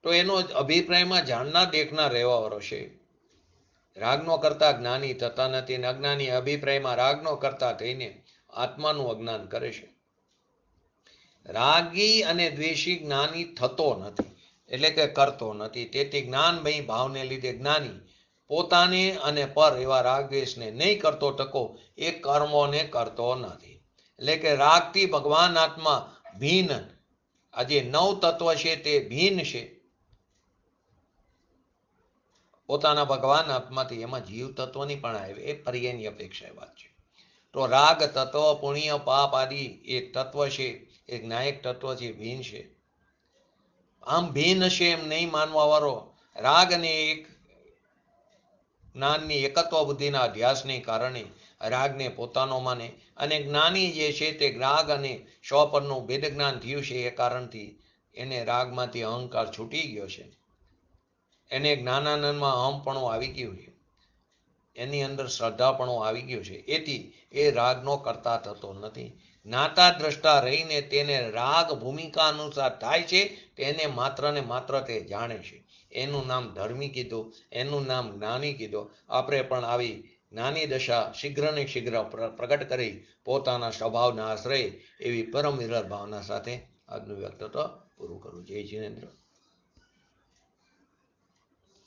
તો એનો અભિપ્રાયમાં જાણનાર દેખનાર રહેવાવાળો છે. રાગનો કરતા જ્ઞાની થતા નથી, અને અજ્ઞાની અભિપ્રાયમાં રાગનો કરતા થઈને આત્માનું અજ્ઞાન કરે છે. રાગી અને દ્વેષી જ્ઞાની થતો નથી, એટલે કે કરતો નથી. તેથી જ્ઞાનમય ભાવને લીધે જ્ઞાની પોતાને અને પર એવા રાગદ્વેષને નહીં કરતો ટકો એ કર્મોને કરતો નથી. એટલે કે રાગથી ભગવાન આત્મા ભિન્ન, આ જે 9 તત્વ છે તે ભિન્ન છે પોતાના ભગવાન આત્માથી. એમાં જીવ તત્વની પણ આવે, એ પર્યાયની અપેક્ષા વાત છે. તો રાગ તત્વ પુણ્ય પાપ આદિ એ તત્વ છે, એક ન્યાયિક તત્વ છે, ભિન્ન છે. આમ ભિન્ન છે એમ નહીં માનવા વાળો રાગ અને એક જ્ઞાનની એકત્વ બુદ્ધિના અધ્યાસને કારણે રાગને પોતાનો માને, અને જ્ઞાની જે છે તે રાગ અને સ્વપરનું ભેદ જ્ઞાન થયું છે, એ કારણથી એને રાગમાંથી અહંકાર છૂટી ગયો છે. એને જ્ઞાનાનંદમાં અહમપણું આવી ગયું છે, એની અંદર શ્રદ્ધાપણું આવી ગયું છે. એથી એ રાગનો કરતા થતો નથી. જ્ઞાતા દ્રષ્ટા રહીને તેને રાગ ભૂમિકા અનુસાર થાય છે, તેને માત્ર ને માત્ર તે જાણે છે. એનું નામ ધર્મી કીધું, એનું નામ જ્ઞાની કીધું. આપણે પણ આવી જ્ઞાની દશા શીઘ્ર ને શીઘ્ર પ્રગટ કરી પોતાના સ્વભાવના આશ્રય એવી પરમ વિરલ ભાવના સાથે આજનું વ્યક્તિત્વ પૂરું કરું. જય જીનેન્દ્ર.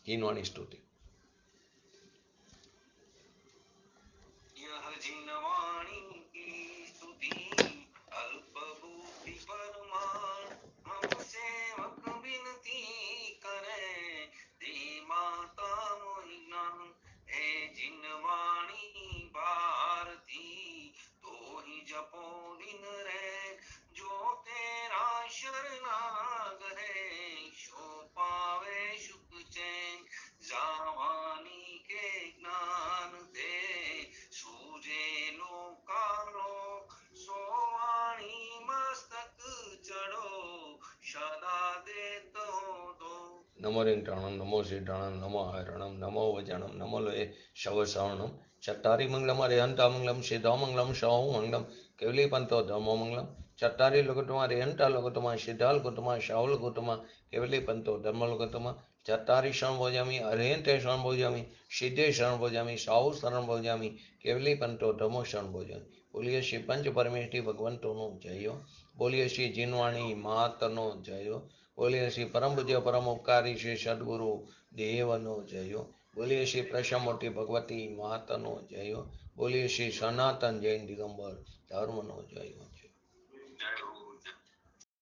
જીનવાણી સ્તુતિ. નમો રિંગટાણમ, નમો સિદ્ધાણમ, નમો હરણમ, નમો વજાણમ, નમો લોએ શવસવણમ, ચટ્ટારી મંગલમ રેહંતા મંગલમ, સિદ્ધો મંગલમ, સૌ મંગલમ, કેવલી પંતો ધર્મો મંગલમ, ચટ્ટારી લોકોટમાં રેહંતા લોકોટમાં, સિદ્ધાલ લોકોટમાં, શાહુલ લોકોટમાં, કેવલી પંતો ધર્મ લોકોટમાં, ચટ્ટારી શરણ ભોજામી, અરેહંતે શરણ ભોજામી, સિદ્ધે શરણ ભોજામી, સાહુ શરણ ભોજામી, કેવલી પંતો ધર્મો શરણ ભોજામી. બોલીએ શ્રી પંચ પરમેષ્ઠી ભગવંતોનો જયો, બોલીએ શ્રી જીનવાણી માતનો જયો, બોલીએ શ્રી પરમ પૂજ્ય પરમ ઉપકારી શ્રી સદગુરુ દેવનો જયો, બોલીએ શ્રી પ્રસમૂર્તિ ભગવતી માતનો જયો, બોલીએ શ્રી સનાતન જૈન દિગંબર ધર્મનો જયો.